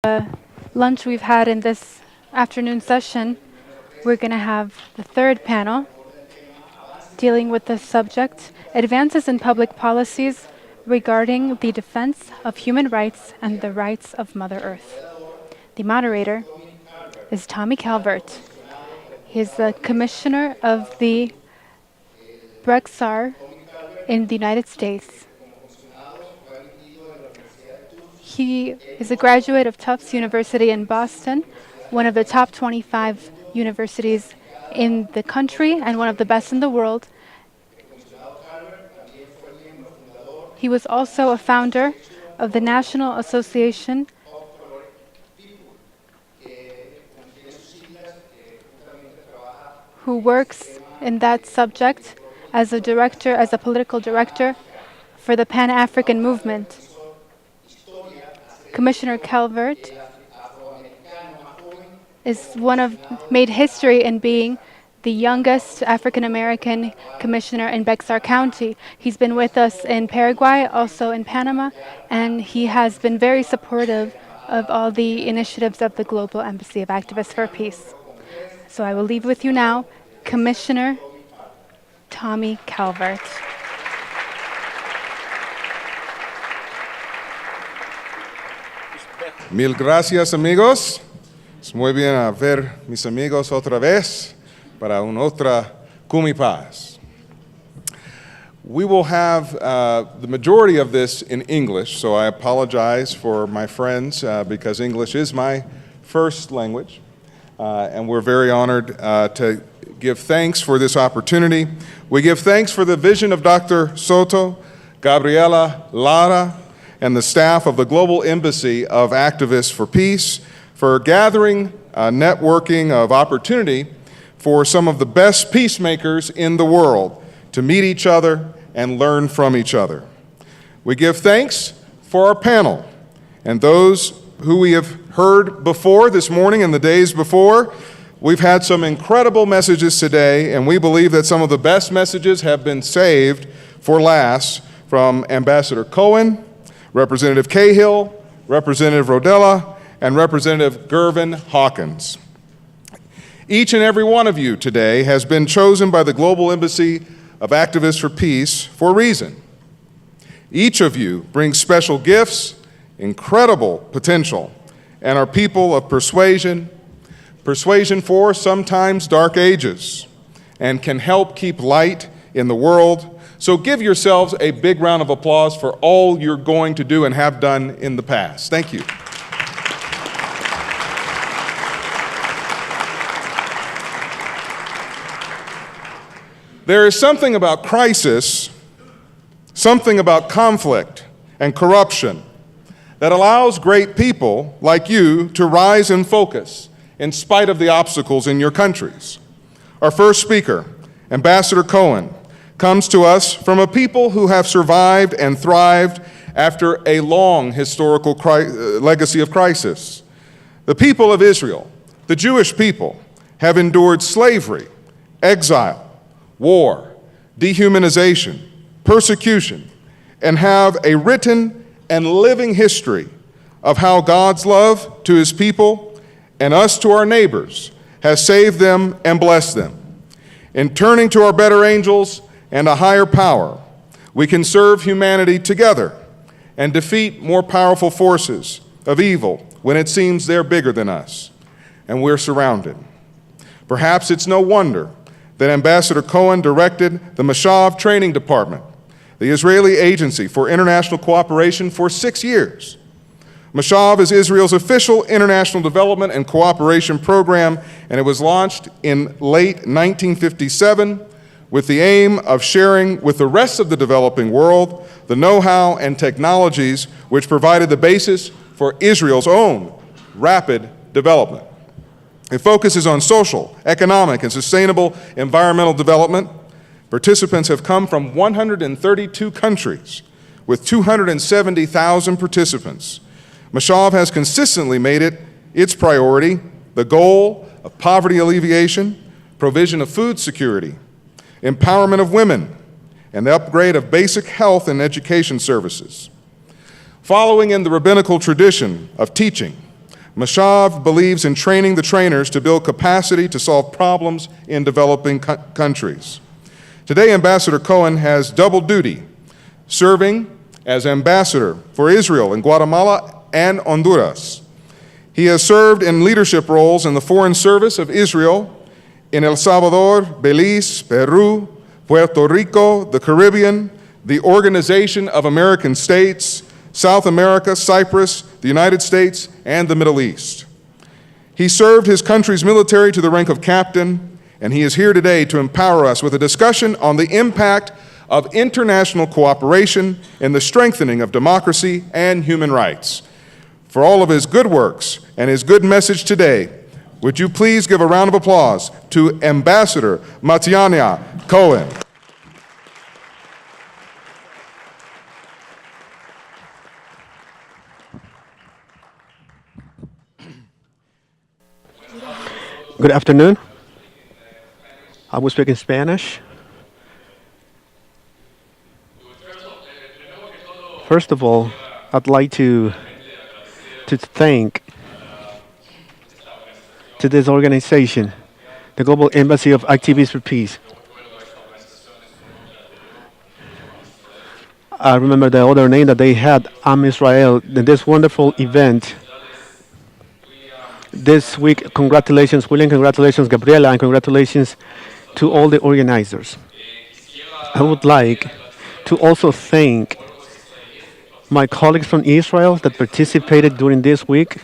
lunch we've had in this afternoon session, we're going to have the third panel dealing with the subject, Advances in Public Policies Regarding the Defense of Human Rights and the Rights of Mother Earth. The moderator is Tommy Calvert. He's the commissioner of the Brexar in the United States. He is a graduate of Tufts University in Boston, one of the top 25 universities in the country and one of the best in the world. He was also a founder of the National Association who works in that subject as a director, as a political director for the Pan-African movement. Commissioner Calvert made history in being the youngest African-American commissioner in Bexar County. He's been with us in Paraguay, also in Panama, and he has been very supportive of all the initiatives of the Global Embassy of Activists for Peace. So I will leave with you now, Commissioner Tommy Calvert. Mil gracias, amigos. Es muy bien a ver mis amigos otra vez para una otra CUMIPAZ. We will have the majority of this in English, so I apologize for my friends because English is my first language, and we're very honored to give thanks for this opportunity. We give thanks for the vision of Dr. Soto, Gabriela Lara, and the staff of the Global Embassy of Activists for Peace for gathering a networking of opportunity for some of the best peacemakers in the world to meet each other and learn from each other. We give thanks for our panel and those who we have heard before this morning and the days before. We've had some incredible messages today, and we believe that some of the best messages have been saved for last from Ambassador Cohen, Representative Cahill, Representative Rodella, and Representative Gervin-Hawkins. Each and every one of you today has been chosen by the Global Embassy of Activists for Peace for a reason. Each of you brings special gifts, incredible potential, and are people of persuasion for sometimes dark ages, and can help keep light in the world. So give yourselves a big round of applause for all you're going to do and have done in the past. Thank you. There is something about crisis, something about conflict and corruption that allows great people like you to rise and focus in spite of the obstacles in your countries. Our first speaker, Ambassador Cohen, comes to us from a people who have survived and thrived after a long historical legacy of crisis. The people of Israel, the Jewish people, have endured slavery, exile, war, dehumanization, persecution, and have a written and living history of how God's love to his people and us to our neighbors has saved them and blessed them. In turning to our better angels and a higher power, we can serve humanity together and defeat more powerful forces of evil when it seems they're bigger than us, and we're surrounded. Perhaps it's no wonder that Ambassador Cohen directed the Mashav Training Department, the Israeli Agency for International Cooperation, for 6 years. Mashav is Israel's official international development and cooperation program, and it was launched in late 1957 with the aim of sharing with the rest of the developing world the know-how and technologies which provided the basis for Israel's own rapid development. It focuses on social, economic, and sustainable environmental development. Participants have come from 132 countries with 270,000 participants. Mashav has consistently made it its priority the goal of poverty alleviation, provision of food security, empowerment of women, and the upgrade of basic health and education services. Following in the rabbinical tradition of teaching, Mashav believes in training the trainers to build capacity to solve problems in developing countries. Today, Ambassador Cohen has double duty, serving as ambassador for Israel in Guatemala and Honduras. He has served in leadership roles in the Foreign Service of Israel in El Salvador, Belize, Peru, Puerto Rico, the Caribbean, the Organization of American States, South America, Cyprus, the United States, and the Middle East. He served his country's military to the rank of captain, and he is here today to empower us with a discussion on the impact of international cooperation in the strengthening of democracy and human rights. For all of his good works and his good message today, would you please give a round of applause to Ambassador Mattanya Cohen. Good afternoon. I will speak in Spanish. First of all, I'd like to thank to this organization, the Global Embassy of Activists for Peace. I remember the other name that they had, Am Israel, in this wonderful event. This week, congratulations, William, congratulations, Gabriela, and congratulations to all the organizers. I would like to also thank my colleagues from Israel that participated during this week.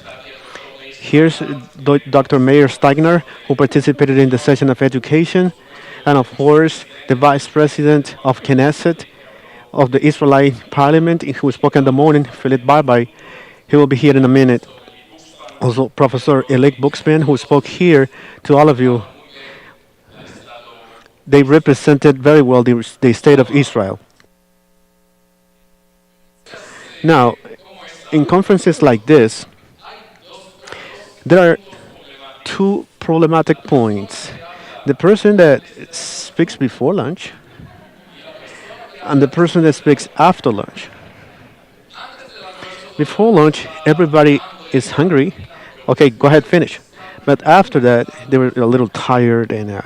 Here's Dr. Meir Steigner, who participated in the session of education, and of course, the Vice President of Knesset of the Israelite Parliament, who spoke in the morning, Philip Barbai. He will be here in a minute. Also, Professor Elek Buxman, who spoke here to all of you. They represented very well the state of Israel. Now, in conferences like this, there are two problematic points. The person that speaks before lunch and the person that speaks after lunch. Before lunch, everybody is hungry. Okay, go ahead, finish. But after that, they were a little tired, and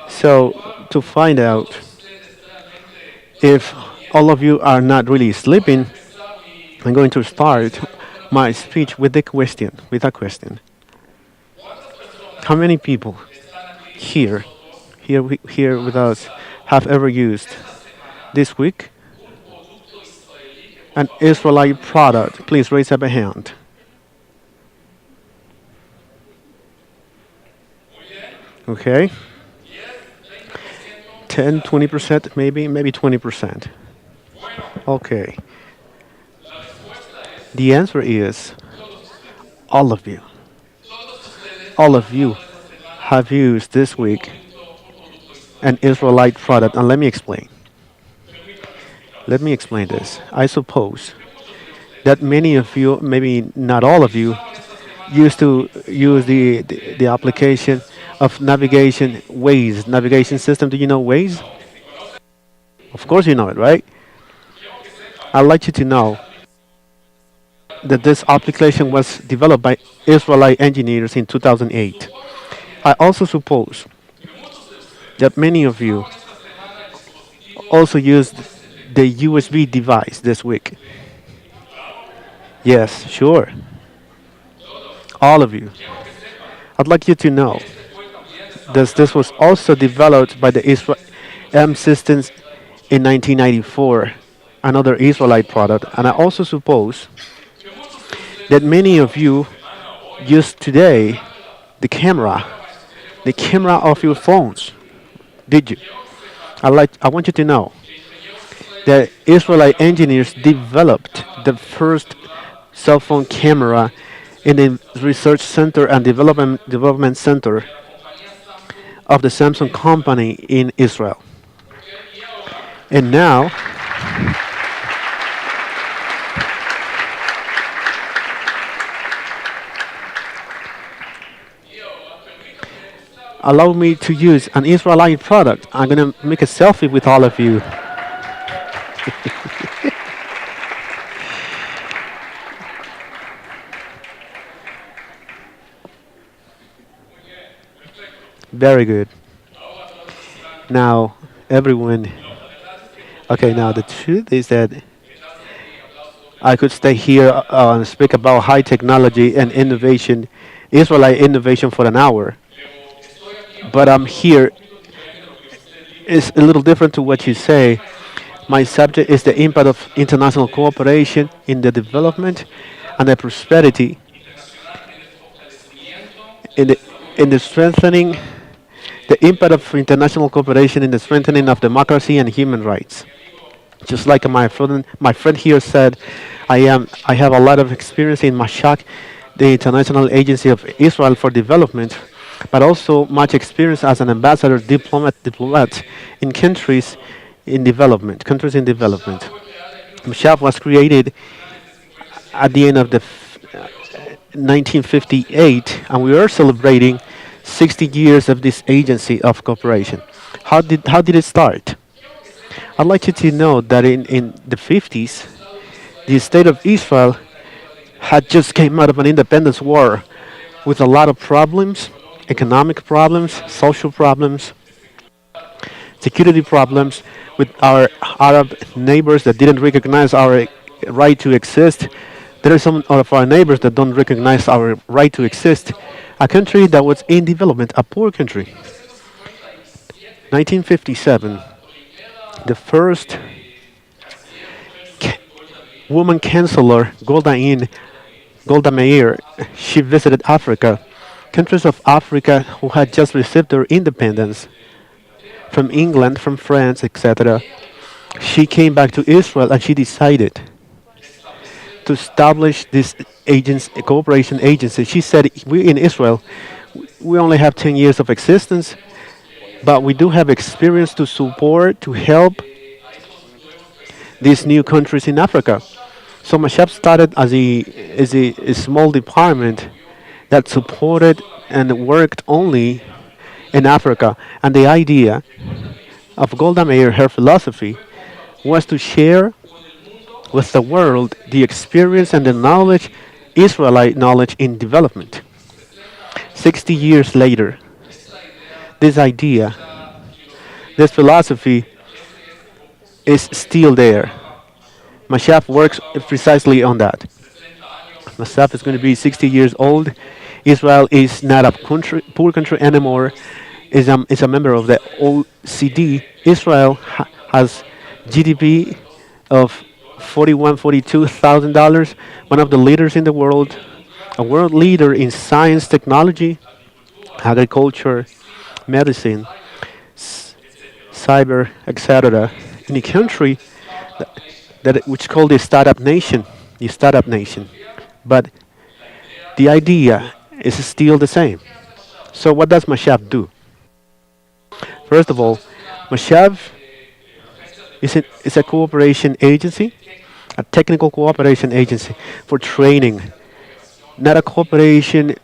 so to find out if all of you are not really sleeping, I'm going to start my speech with a question. How many people here with us have ever used this week an Israelite product? Please raise up a hand. Okay. 10, 20%, maybe 20%. Okay. The answer is all of you. All of you have used this week an Israelite product. And let me explain. Let me explain this. I suppose that many of you, maybe not all of you, used to use the application of navigation, Waze, navigation system. Do you know Waze? Of course you know it, right? I'd like you to know that this application was developed by Israelite engineers in 2008. I also suppose that many of you also used the USB device this week. Yes, sure. All of you. I'd like you to know that this was also developed by the Israel M Systems in 1994, another Israelite product. And I also suppose that many of you use today the camera of your phones. Did you? I want you to know that Israelite engineers developed the first cell phone camera in the research center and development center of the Samsung company in Israel. And now allow me to use an Israelite product. I'm going to make a selfie with all of you. Very good. Now, everyone. Okay, now the truth is that I could stay here and speak about high technology and innovation, Israelite innovation for an hour. But I'm here is a little different to what you say. My subject is the impact of international cooperation in the development and the prosperity in the strengthening the impact of international cooperation in the strengthening of democracy and human rights. Just like my friend here said, I have a lot of experience in Mashak, the International Agency of Israel for Development, but also much experience as an ambassador diplomat in countries in development. Mashak was created at the end of the 1958, and we are celebrating 60 years of this agency of cooperation. How did it start? I'd like you to know that in the 50s, the state of Israel had just came out of an independence war with a lot of problems, economic problems, social problems, security problems with our Arab neighbors that didn't recognize our right to exist. There are some of our neighbors that don't recognize our right to exist. A country that was in development, a poor country. 1957, the first woman chancellor, Golda Meir, she visited Africa, countries of Africa who had just received their independence from England, from France, etc. She came back to Israel and she decided to establish this cooperation agency. She said, "We in Israel, we only have 10 years of existence, but we do have experience to support, to help these new countries in Africa." So Mashab started as a small department that supported and worked only in Africa. And the idea of Golda Meir, her philosophy, was to share with the world the experience and the knowledge, Israelite knowledge in development. 60 years later, this idea, this philosophy is still there. Mashaf works precisely on that. Mashaf is going to be 60 years old. Israel is not a poor country anymore. Is a member of the OECD. Israel has GDP of 42,000 dollars. One of the leaders in the world, a world leader in science, technology, agriculture, medicine, cyber, etc. In a country which called the startup nation. But the idea is still the same. So what does Mashab do? First of all, Mashab is a cooperation agency, a technical cooperation agency for training, not a cooperation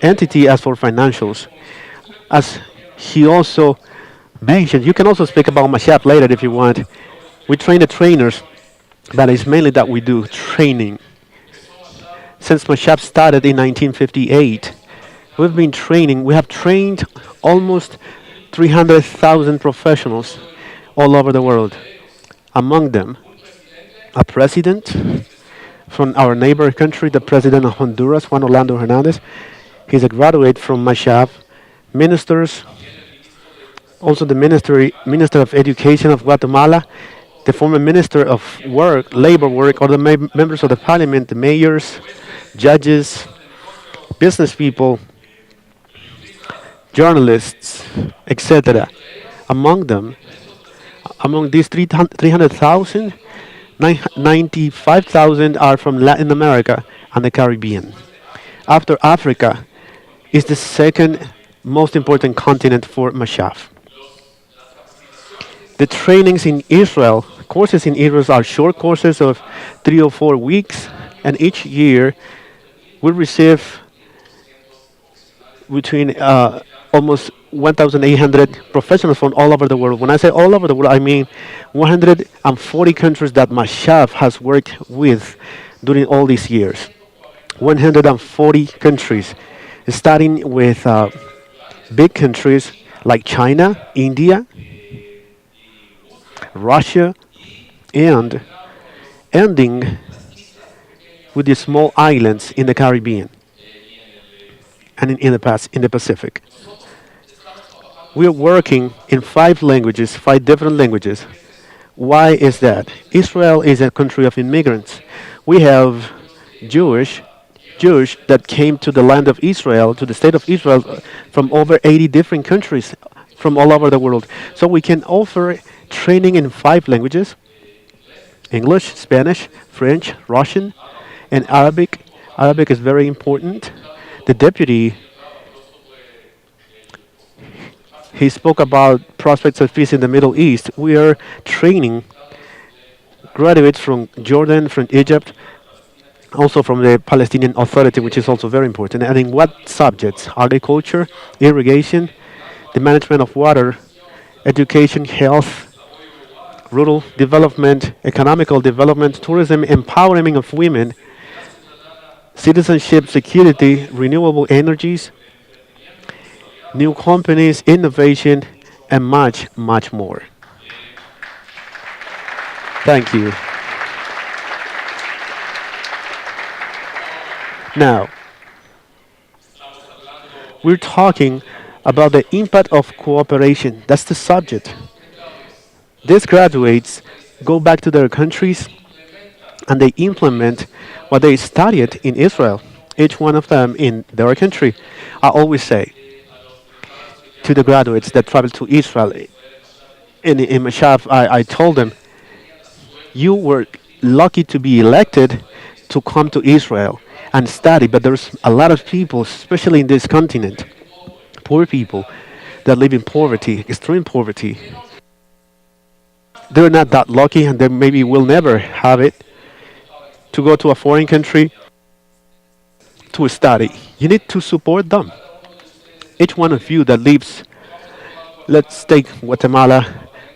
entity as for financials. As he also mentioned, you can also speak about Mashab later if you want. We train the trainers, but it's mainly that we do training. Since Mashab started in 1958, we have trained almost 300,000 professionals all over the world. Among them, a president from our neighbor country, the president of Honduras, Juan Orlando Hernandez. He's a graduate from Mashab. Ministers, also the Minister of Education of Guatemala, the former Minister of Labor Work, or the members of the parliament, the mayors, judges, business people, journalists, etc. Among them, among these 300,000, 95,000 are from Latin America and the Caribbean. After Africa, is the second most important continent for Mashaf. The trainings in Israel, courses in Israel are short courses of 3 or 4 weeks, and each year we receive between almost 1,800 professionals from all over the world. When I say all over the world, I mean 140 countries that Mashaf has worked with during all these years. 140 countries, starting with big countries like China, India, Russia, and ending with the small islands in the Caribbean and in the Pacific. We are working in five languages, five different languages. Why is that? Israel is a country of immigrants. We have Jewish Jewish that came to the land of Israel, to the state of Israel, from over 80 different countries from all over the world. So we can offer training in five languages: English, Spanish, French, Russian, and Arabic. Arabic is very important. The deputy, he spoke about prospects of peace in the Middle East. We are training graduates from Jordan, from Egypt, also from the Palestinian Authority, which is also very important. And in what subjects? Agriculture, irrigation, the management of water, education, health, rural development, economical development, tourism, empowerment of women, citizenship, security, renewable energies, new companies, innovation, and much, much more. Thank you. Now, we're talking about the impact of cooperation. That's the subject. These graduates go back to their countries and they implement what they studied in Israel, each one of them in their country. I always say to the graduates that travel to Israel, in Mashaf, I told them, you were lucky to be elected to come to Israel and study, but there's a lot of people, especially in this continent, poor people that live in poverty, extreme poverty. They're not that lucky and they maybe will never have it to go to a foreign country to study. You need to support them. Each one of you that lives, let's take Guatemala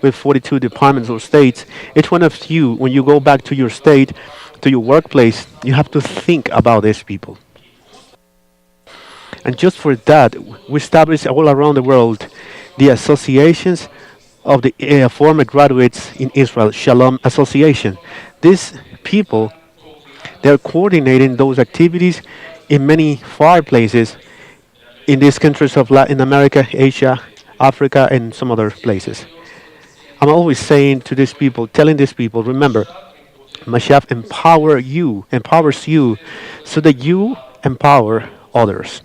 with 42 departments or states, each one of you, when you go back to your state, to your workplace, you have to think about these people. And just for that, we established all around the world the associations of the former graduates in Israel, Shalom Association. These people, they're coordinating those activities in many far places in these countries of Latin America, Asia, Africa, and some other places. I'm always saying to these people, telling these people, remember, Mashaf empowers you so that you empower others.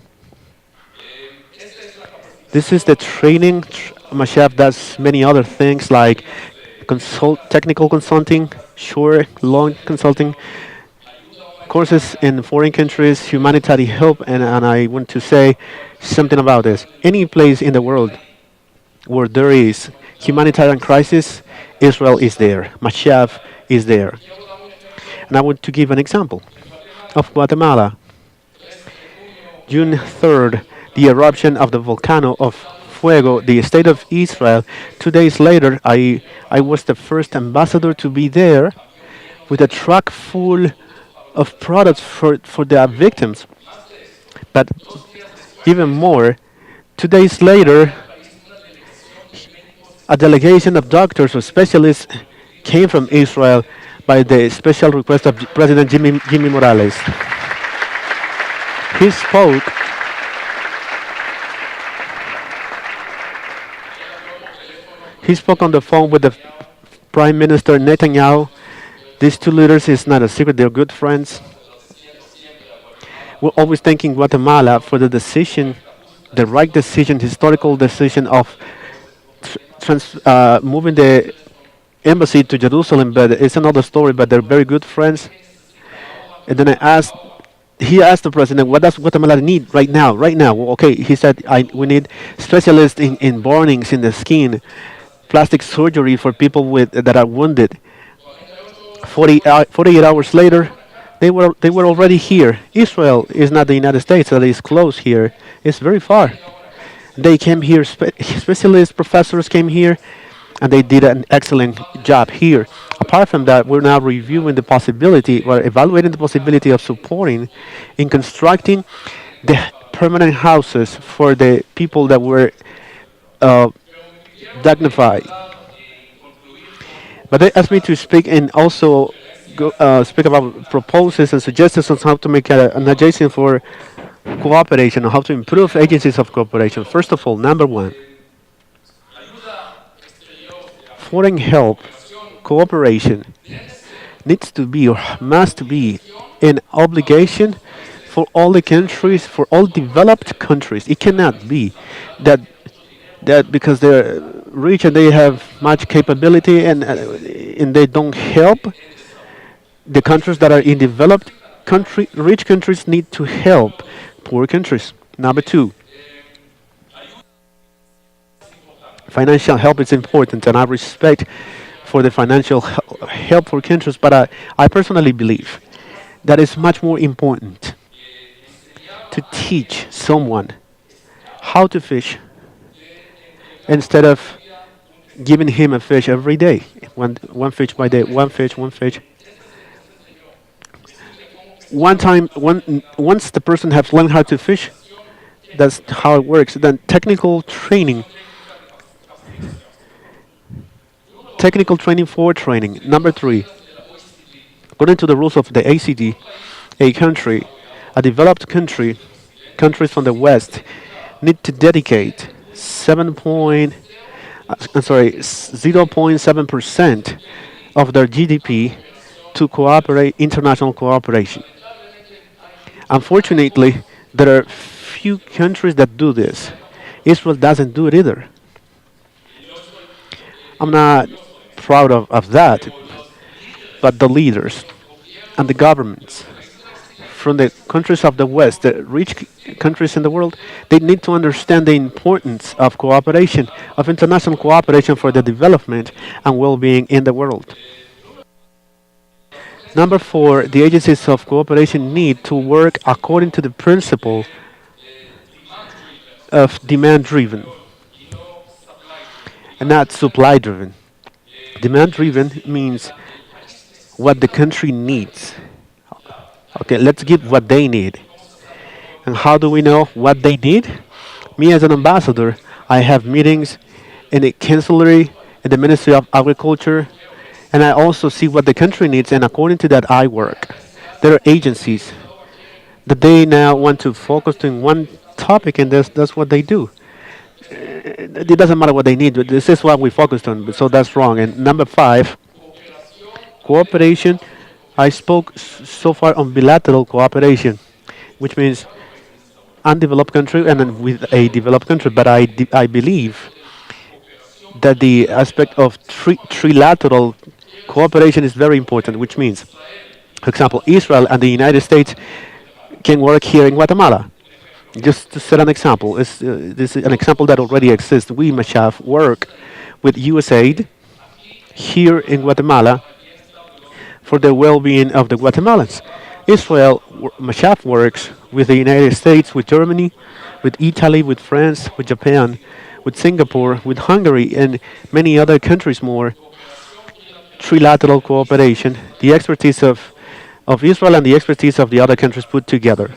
This is the training. Mashaf does many other things like technical consulting, short, long consulting, courses in foreign countries, humanitarian help, and I want to say something about this. Any place in the world where there is humanitarian crisis, Israel is there. Mashaf is there. And I want to give an example of Guatemala. June 3rd, the eruption of the volcano of Fuego, the state of Israel. 2 days later, I was the first ambassador to be there with a truck full of products for the victims. But even more, 2 days later, a delegation of doctors or specialists came from Israel by the special request of President Jimmy Morales. He spoke. He spoke on the phone with the Prime Minister Netanyahu. These two leaders is not a secret; they're good friends. We're always thanking Guatemala for the decision, the right decision, historical decision of moving the embassy to Jerusalem. But it's another story. But they're very good friends. And then he asked the president, what does Guatemala need right now? Right now, well, okay, he said, we need specialists in burnings in the skin, plastic surgery for people that are wounded. 48 hours later, they were already here. Israel is not the United States that is close here. It's very far. They came here, specialists, professors came here, and they did an excellent job here. Apart from that, we're now reviewing the possibility, or evaluating the possibility of supporting in constructing the permanent houses for the people that were uh, dignified. But they asked me to speak and also speak about proposals and suggestions on how to make an adjacent for cooperation and how to improve agencies of cooperation. First of all, number one, foreign help cooperation needs to be or must be an obligation for all the countries, for all developed countries. It cannot be that because they're rich and they have much capability and they don't help the countries that are in developed country. Rich countries need to help poor countries. Number two, financial help is important, and I respect for the financial help for countries. But I personally believe that it's much more important to teach someone how to fish instead of giving him a fish every day, one fish by day, one fish. Once the person has learned how to fish, that's how it works. Then technical training for training. Number three, according to the rules of the ACD, a country, a developed country, countries from the West need to dedicate 0.7% of their GDP to cooperate international cooperation. Unfortunately, there are few countries that do this. Israel doesn't do it either. I'm not proud of that, but the leaders and the governments from the countries of the West, the rich countries in the world, they need to understand the importance of cooperation, of international cooperation for the development and well-being in the world. Number four, the agencies of cooperation need to work according to the principle of demand-driven and not supply-driven. Demand-driven means what the country needs. Okay, let's give what they need. And how do we know what they need? Me as an ambassador, I have meetings in the Chancellery, in the Ministry of Agriculture, and I also see what the country needs, and according to that, I work. There are agencies that they now want to focus on one topic, and that's what they do. It doesn't matter what they need, but this is what we focused on, so that's wrong. And number five, cooperation. I spoke so far on bilateral cooperation, which means undeveloped country and then with a developed country. But I believe that the aspect of trilateral cooperation is very important, which means, for example, Israel and the United States can work here in Guatemala. Just to set an example, this is an example that already exists. We, Mashaf, work with USAID here in Guatemala for the well-being of the Guatemalans. Israel, Mashaf works with the United States, with Germany, with Italy, with France, with Japan, with Singapore, with Hungary, and many other countries more. Trilateral cooperation, the expertise of Israel and the expertise of the other countries put together.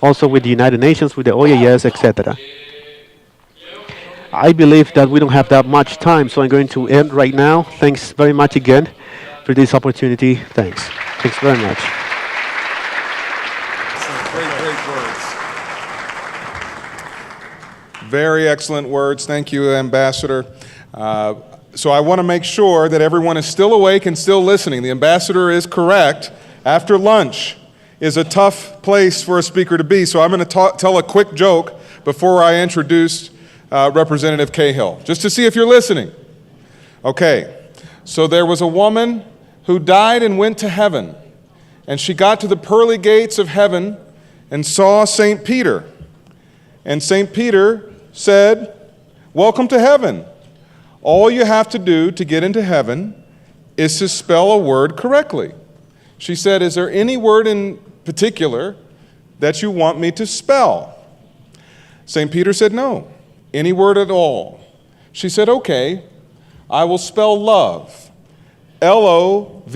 Also with the United Nations, with the OAS, etc. I believe that we don't have that much time, so I'm going to end right now. Thanks very much again for this opportunity. Thanks. Thanks very much. Great words. Very excellent words. Thank you, Ambassador. So I want to make sure that everyone is still awake and still listening. The ambassador is correct. After lunch is a tough place for a speaker to be. So I'm going to tell a quick joke before I introduce Representative Cahill, just to see if you're listening. Okay, so there was a woman who died and went to heaven. And she got to the pearly gates of heaven and saw St. Peter. And St. Peter said, "Welcome to heaven. All you have to do to get into heaven is to spell a word correctly." She said, "Is there any word in particular that you want me to spell?" St. Peter said, "No, any word at all." She said, "Okay, I will spell love, Love.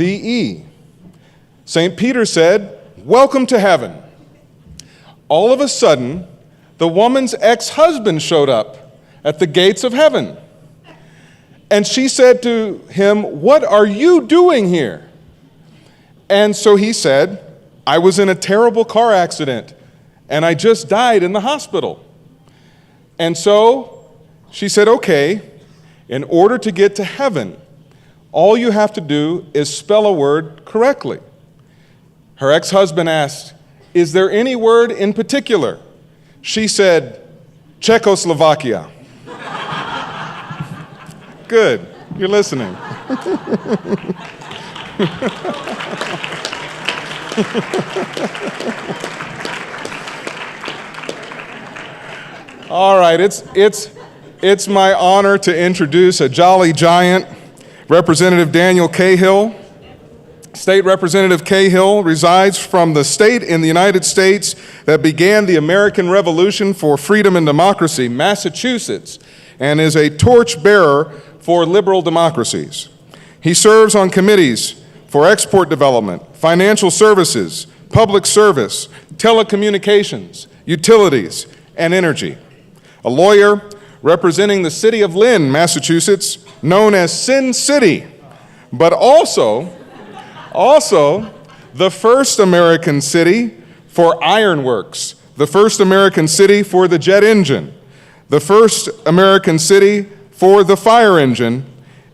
St. Peter said, "Welcome to heaven." All of a sudden, the woman's ex-husband showed up at the gates of heaven. And she said to him, "What are you doing here?" And so he said, "I was in a terrible car accident, and I just died in the hospital." And so she said, "Okay, in order to get to heaven, all you have to do is spell a word correctly." Her ex-husband asked, "Is there any word in particular?" She said, "Czechoslovakia." Good, you're listening. All right, it's my honor to introduce a jolly giant, Representative Daniel Cahill. State Representative Cahill resides from the state in the United States that began the American Revolution for Freedom and Democracy, Massachusetts, and is a torchbearer for liberal democracies. He serves on committees for export development, financial services, public service, telecommunications, utilities, and energy. A lawyer representing the city of Lynn, Massachusetts, known as Sin City, but also the first American city for ironworks, the first American city for the jet engine, the first American city for the fire engine,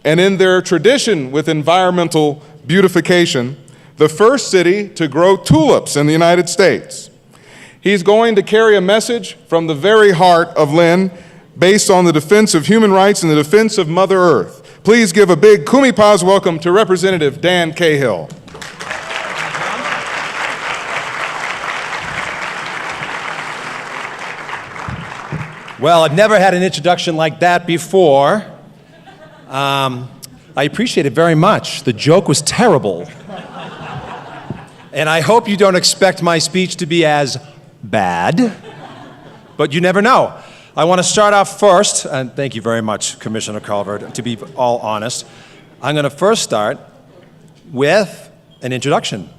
and in their tradition with environmental beautification, the first city to grow tulips in the United States. He's going to carry a message from the very heart of Lynn based on the defense of human rights and the defense of Mother Earth. Please give a big CUMIPAZ welcome to Representative Dan Cahill. Well, I've never had an introduction like that before. I appreciate it very much. The joke was terrible. And I hope you don't expect my speech to be as bad, but you never know. I want to start off first, and thank you very much, Commissioner Calvert, to be all honest. I'm going to first start with an introduction.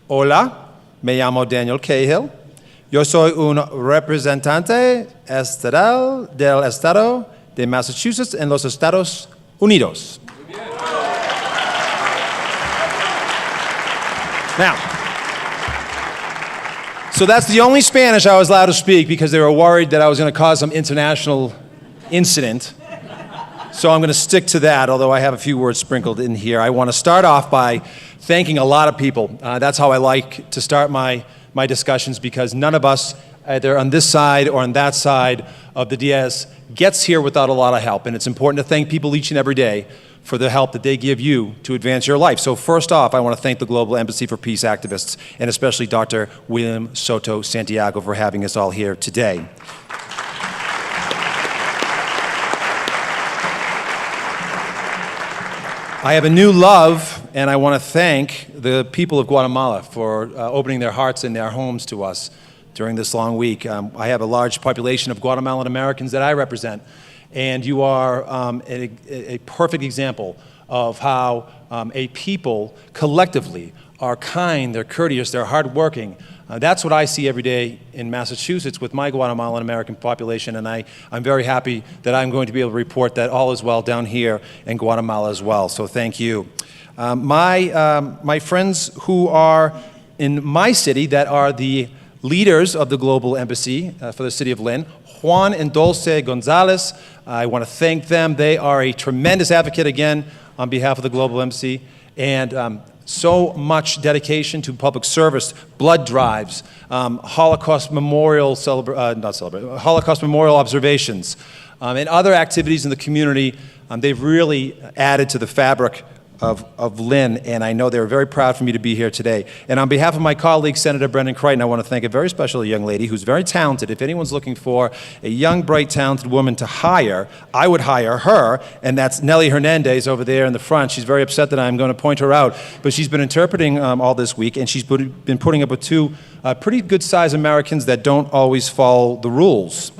Hola, me llamo Daniel Cahill. Yo soy un representante estatal del estado de Massachusetts en los Estados Unidos. Now, so that's the only Spanish I was allowed to speak because they were worried that I was going to cause some international incident. So I'm going to stick to that, although I have a few words sprinkled in here. I want to start off by thanking a lot of people. That's how I like to start my discussions, because none of us, either on this side or on that side of the dais, gets here without a lot of help. And it's important to thank people each and every day for the help that they give you to advance your life. So first off, I want to thank the Global Embassy for Peace activists, and especially Dr. William Soto Santiago for having us all here today. I have a new love, and I want to thank the people of Guatemala for opening their hearts and their homes to us during this long week. I have a large population of Guatemalan Americans that I represent, and you are a perfect example of how a people collectively are kind, they're courteous, they're hardworking. That's what I see every day in Massachusetts with my Guatemalan American population, and I'm very happy that I'm going to be able to report that all is well down here in Guatemala as well, so thank you. My friends who are in my city that are the leaders of the Global Embassy for the city of Lynn, Juan and Dulce Gonzalez, I want to thank them. They are a tremendous advocate, again, on behalf of the Global Embassy, and so much dedication to public service, blood drives, Holocaust Memorial Holocaust Memorial observations, and other activities in the community. They've really added to the fabric of Lynn, and I know they're very proud for me to be here today. And on behalf of my colleague, Senator Brendan Crichton, I want to thank a very special young lady who's very talented. If anyone's looking for a young, bright, talented woman to hire, I would hire her, and that's Nelly Hernandez over there in the front. She's very upset that I'm going to point her out, but she's been interpreting all this week, and she's been putting up with two pretty good-sized Americans that don't always follow the rules.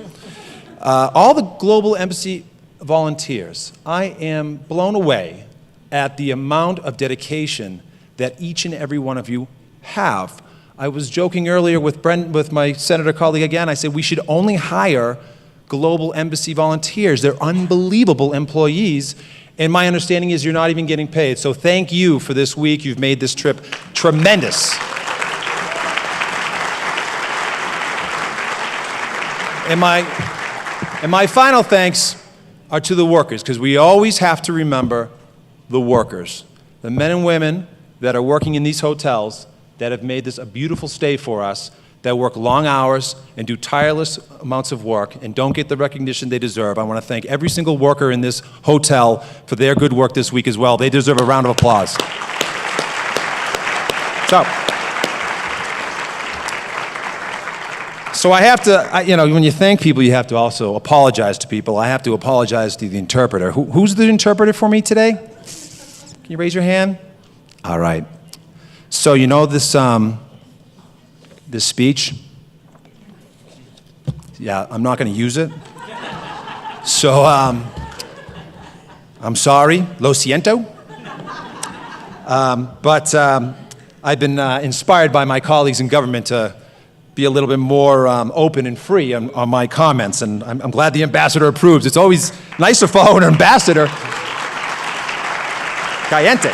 All the Global Embassy volunteers, I am blown away at the amount of dedication that each and every one of you have. I was joking earlier with my senator colleague again. I said we should only hire global embassy volunteers. They're unbelievable employees. And my understanding is you're not even getting paid. So thank you for this week. You've made this trip tremendous. And my final thanks are to the workers, because we always have to remember the workers, the men and women that are working in these hotels that have made this a beautiful stay for us, that work long hours and do tireless amounts of work and don't get the recognition they deserve. I want to thank every single worker in this hotel for their good work this week as well. They deserve a round of applause. So I have to, when you thank people, you have to also apologize to people. I have to apologize to the interpreter. Who's the interpreter for me today? Can you raise your hand? All right. So you know this speech? Yeah, I'm not going to use it. So I'm sorry, lo siento. But I've been inspired by my colleagues in government to be a little bit more open and free on my comments, and I'm glad the ambassador approves. It's always nice to follow an ambassador. Caliente.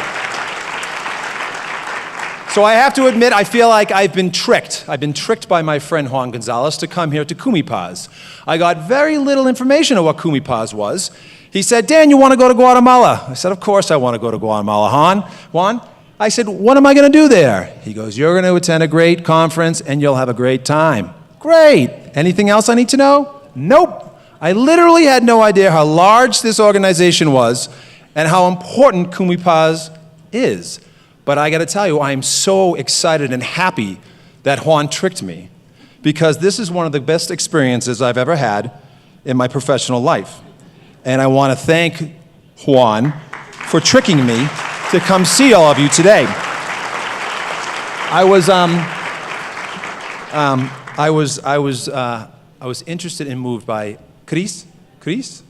So I have to admit, I feel like I've been tricked. I've been tricked by my friend Juan Gonzalez to come here to CUMIPAZ. I got very little information on what CUMIPAZ was. He said, Dan, you want to go to Guatemala? I said, of course I want to go to Guatemala, Juan. I said, what am I going to do there? He goes, you're going to attend a great conference and you'll have a great time. Great. Anything else I need to know? Nope. I literally had no idea how large this organization was and how important CUMIPAZ is. But I got to tell you, I'm so excited and happy that Juan tricked me, because this is one of the best experiences I've ever had in my professional life. And I want to thank Juan for tricking me to come see all of you today. I was interested and moved by Chris. Chris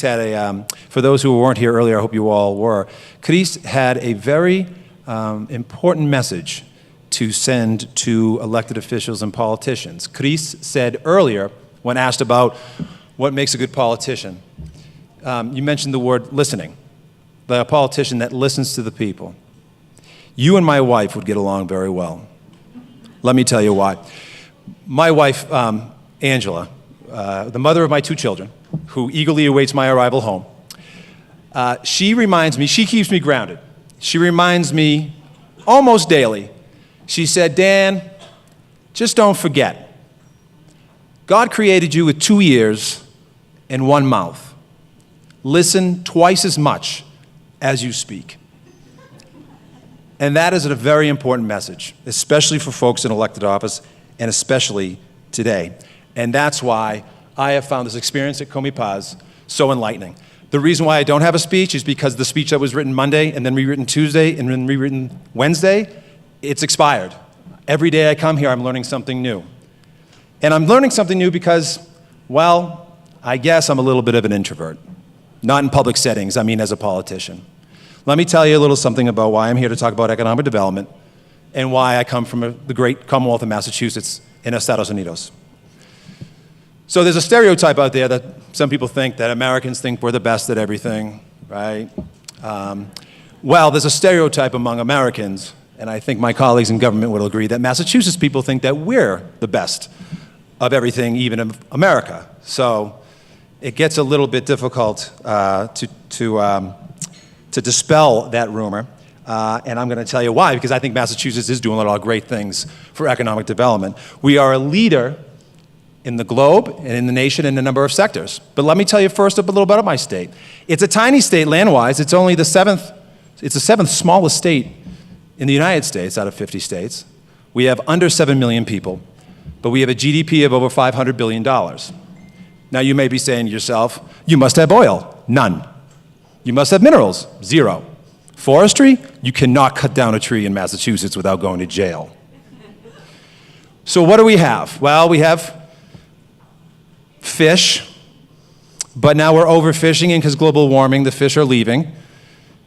had a, for those who weren't here earlier, I hope you all were, Chris had a very important message to send to elected officials and politicians. Chris said earlier, when asked about what makes a good politician, you mentioned the word listening. The politician that listens to the people. You and my wife would get along very well. Let me tell you why. My wife, Angela, the mother of my 2 children, who eagerly awaits my arrival home, she reminds me, she keeps me grounded. She reminds me almost daily. She said, Dan, just don't forget. God created you with 2 ears and 1 mouth. Listen twice as much as you speak. And that is a very important message, especially for folks in elected office, and especially today. And that's why I have found this experience at CUMIPAZ so enlightening. The reason why I don't have a speech is because the speech that was written Monday, and then rewritten Tuesday, and then rewritten Wednesday, it's expired. Every day I come here, I'm learning something new. And I'm learning something new because, well, I guess I'm a little bit of an introvert. Not in public settings, I mean as a politician. Let me tell you a little something about why I'm here to talk about economic development and why I come from the great Commonwealth of Massachusetts in Estados Unidos. So there's a stereotype out there that some people think that Americans think we're the best at everything, right? Well, there's a stereotype among Americans, and I think my colleagues in government will agree, that Massachusetts people think that we're the best of everything, even of America. So it gets a little bit difficult to dispel that rumor, and I'm going to tell you why, because I think Massachusetts is doing a lot of great things for economic development. We are a leader in the globe and in the nation in a number of sectors. But let me tell you first a little bit about my state. It's a tiny state land-wise. It's only the 7th smallest state in the United States out of 50 states. We have under 7 million people, but we have a GDP of over $500 billion. Now you may be saying to yourself, you must have oil. None. You must have minerals. 0. Forestry, you cannot cut down a tree in Massachusetts without going to jail. So what do we have? Well, we have fish, but now we're overfishing, and because global warming, the fish are leaving.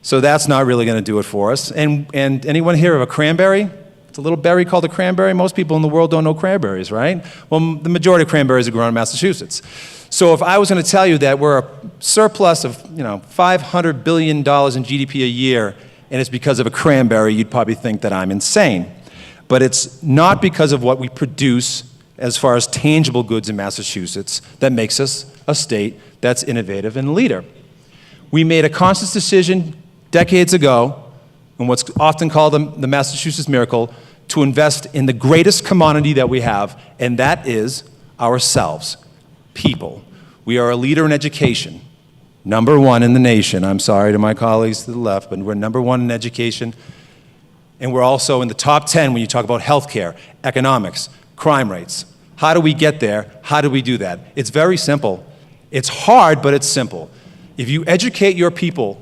So that's not really going to do it for us. And anyone here of a cranberry? It's a little berry called a cranberry. Most people in the world don't know cranberries, right? Well, the majority of cranberries are grown in Massachusetts. So if I was going to tell you that we're a surplus of, $500 billion in GDP a year, and it's because of a cranberry, you'd probably think that I'm insane. But it's not because of what we produce as far as tangible goods in Massachusetts that makes us a state that's innovative and leader. We made a conscious decision decades ago, and what's often called the Massachusetts miracle, to invest in the greatest commodity that we have, and that is ourselves, people. We are a leader in education, #1 in the nation. I'm sorry to my colleagues to the left, but we're #1 in education, and we're also in the top 10 when you talk about healthcare, economics, crime rates. How do we get there? How do we do that? It's very simple. It's hard, but it's simple. If you educate your people,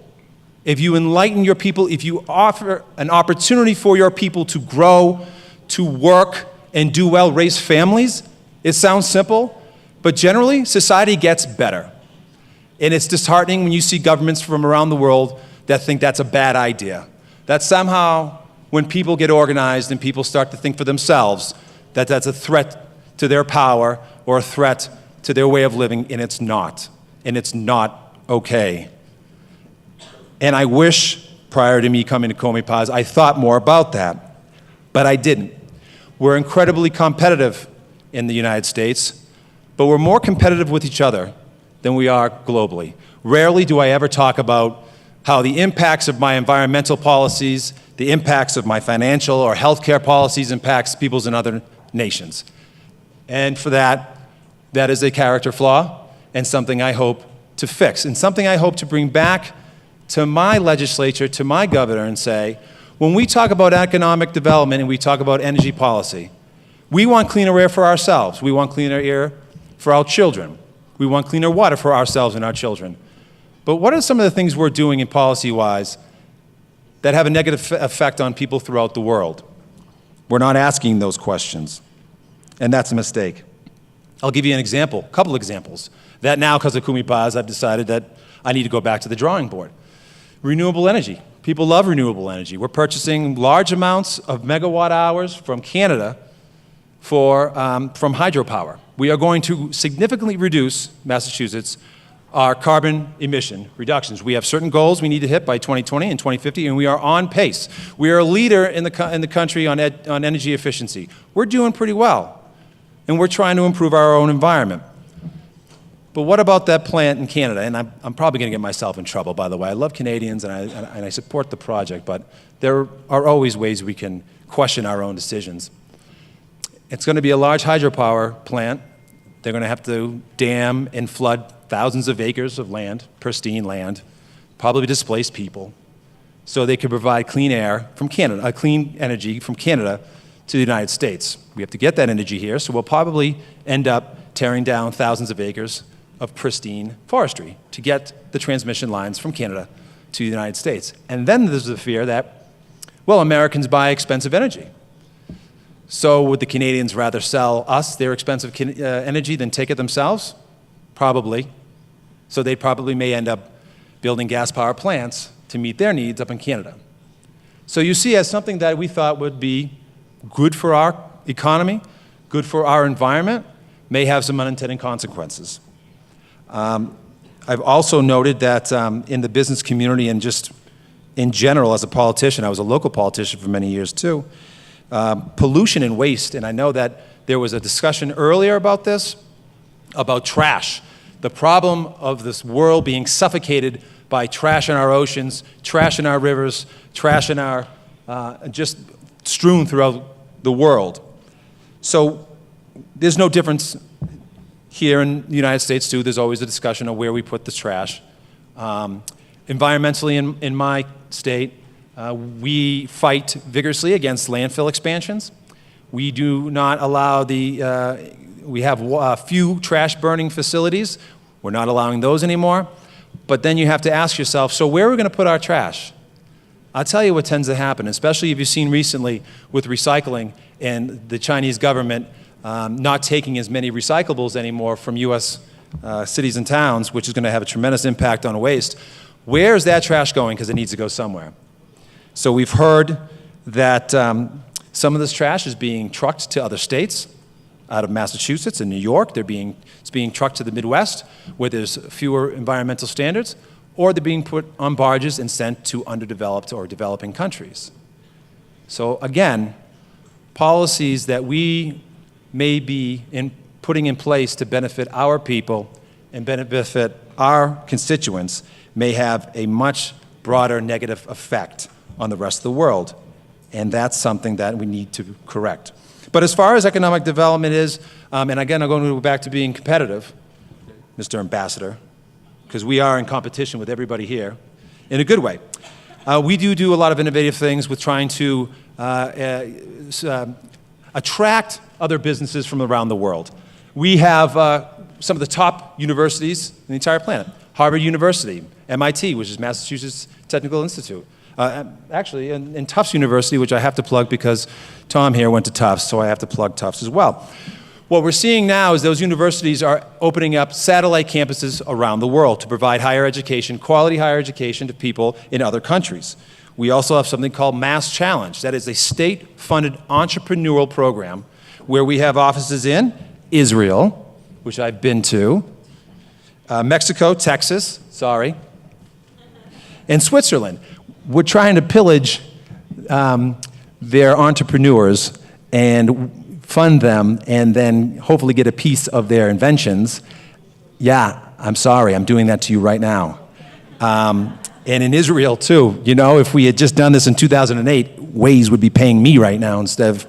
if you enlighten your people, if you offer an opportunity for your people to grow, to work, and do well, raise families, it sounds simple, but generally, society gets better. And it's disheartening when you see governments from around the world that think that's a bad idea. That somehow, when people get organized and people start to think for themselves, that that's a threat to their power or a threat to their way of living, and it's not. And it's not okay. And I wish, prior to me coming to CUMIPAZ, I thought more about that, but I didn't. We're incredibly competitive in the United States, but we're more competitive with each other than we are globally. Rarely do I ever talk about how the impacts of my environmental policies, the impacts of my financial or healthcare policies impacts peoples in other nations. And for that, that is a character flaw and something I hope to fix, and something I hope to bring back to my legislature, to my governor, and say, when we talk about economic development and we talk about energy policy, we want cleaner air for ourselves. We want cleaner air for our children. We want cleaner water for ourselves and our children. But what are some of the things we're doing in policy-wise that have a negative effect on people throughout the world? We're not asking those questions, and that's a mistake. I'll give you an example, a couple examples, that now, because of CUMIPAZ, I've decided that I need to go back to the drawing board. Renewable energy. People love renewable energy. We're purchasing large amounts of megawatt hours from Canada from hydropower. We are going to significantly reduce, Massachusetts, our carbon emission reductions. We have certain goals we need to hit by 2020 and 2050, and we are on pace. We are a leader in the country on energy efficiency. We're doing pretty well, and we're trying to improve our own environment. But what about that plant in Canada? And I'm probably going to get myself in trouble, by the way. I love Canadians, and I support the project, but there are always ways we can question our own decisions. It's going to be a large hydropower plant. They're going to have to dam and flood thousands of acres of land, pristine land, probably displace people, so they can provide clean air from Canada, clean energy from Canada to the United States. We have to get that energy here, so we'll probably end up tearing down thousands of acres of pristine forestry to get the transmission lines from Canada to the United States. And then there's the fear that, well, Americans buy expensive energy. So would the Canadians rather sell us their expensive energy than take it themselves? Probably. So they probably may end up building gas power plants to meet their needs up in Canada. So you see, as something that we thought would be good for our economy, good for our environment, may have some unintended consequences. I've also noted that in the business community and just in general as a politician, I was a local politician for many years too, pollution and waste, and I know that there was a discussion earlier about this, about trash. The problem of this world being suffocated by trash in our oceans, trash in our rivers, trash in our, just strewn throughout the world. So there's no difference here in the United States too. There's always a discussion of where we put the trash. Environmentally in my state, we fight vigorously against landfill expansions. We do not allow we have a few trash burning facilities. We're not allowing those anymore. But then you have to ask yourself, so where are we going to put our trash? I'll tell you what tends to happen, especially if you've seen recently with recycling and the Chinese government not taking as many recyclables anymore from U.S. Cities and towns, which is going to have a tremendous impact on waste. Where is that trash going? Because it needs to go somewhere. So we've heard that Some of this trash is being trucked to other states, out of Massachusetts and New York. It's being trucked to the Midwest, where there's fewer environmental standards, or they're being put on barges and sent to underdeveloped or developing countries. So again, policies that we may be putting in place to benefit our people and benefit our constituents may have a much broader negative effect on the rest of the world. And that's something that we need to correct. But as far as economic development is, and again, I'm going to go back to being competitive, Mr. Ambassador, because we are in competition with everybody here, in a good way. We do a lot of innovative things with trying to attract other businesses from around the world. We have some of the top universities in the entire planet. Harvard University, MIT, which is Massachusetts Technical Institute. Actually, in Tufts University, which I have to plug because Tom here went to Tufts, so I have to plug Tufts as well. What we're seeing now is those universities are opening up satellite campuses around the world to provide higher education, quality higher education to people in other countries. We also have something called Mass Challenge. That is a state-funded entrepreneurial program where we have offices in Israel, which I've been to, Mexico, Texas, and Switzerland. We're trying to pillage their entrepreneurs and fund them and then hopefully get a piece of their inventions. Yeah, I'm sorry, I'm doing that to you right now. And in Israel too, you know, if we had just done this in 2008, Waze would be paying me right now instead of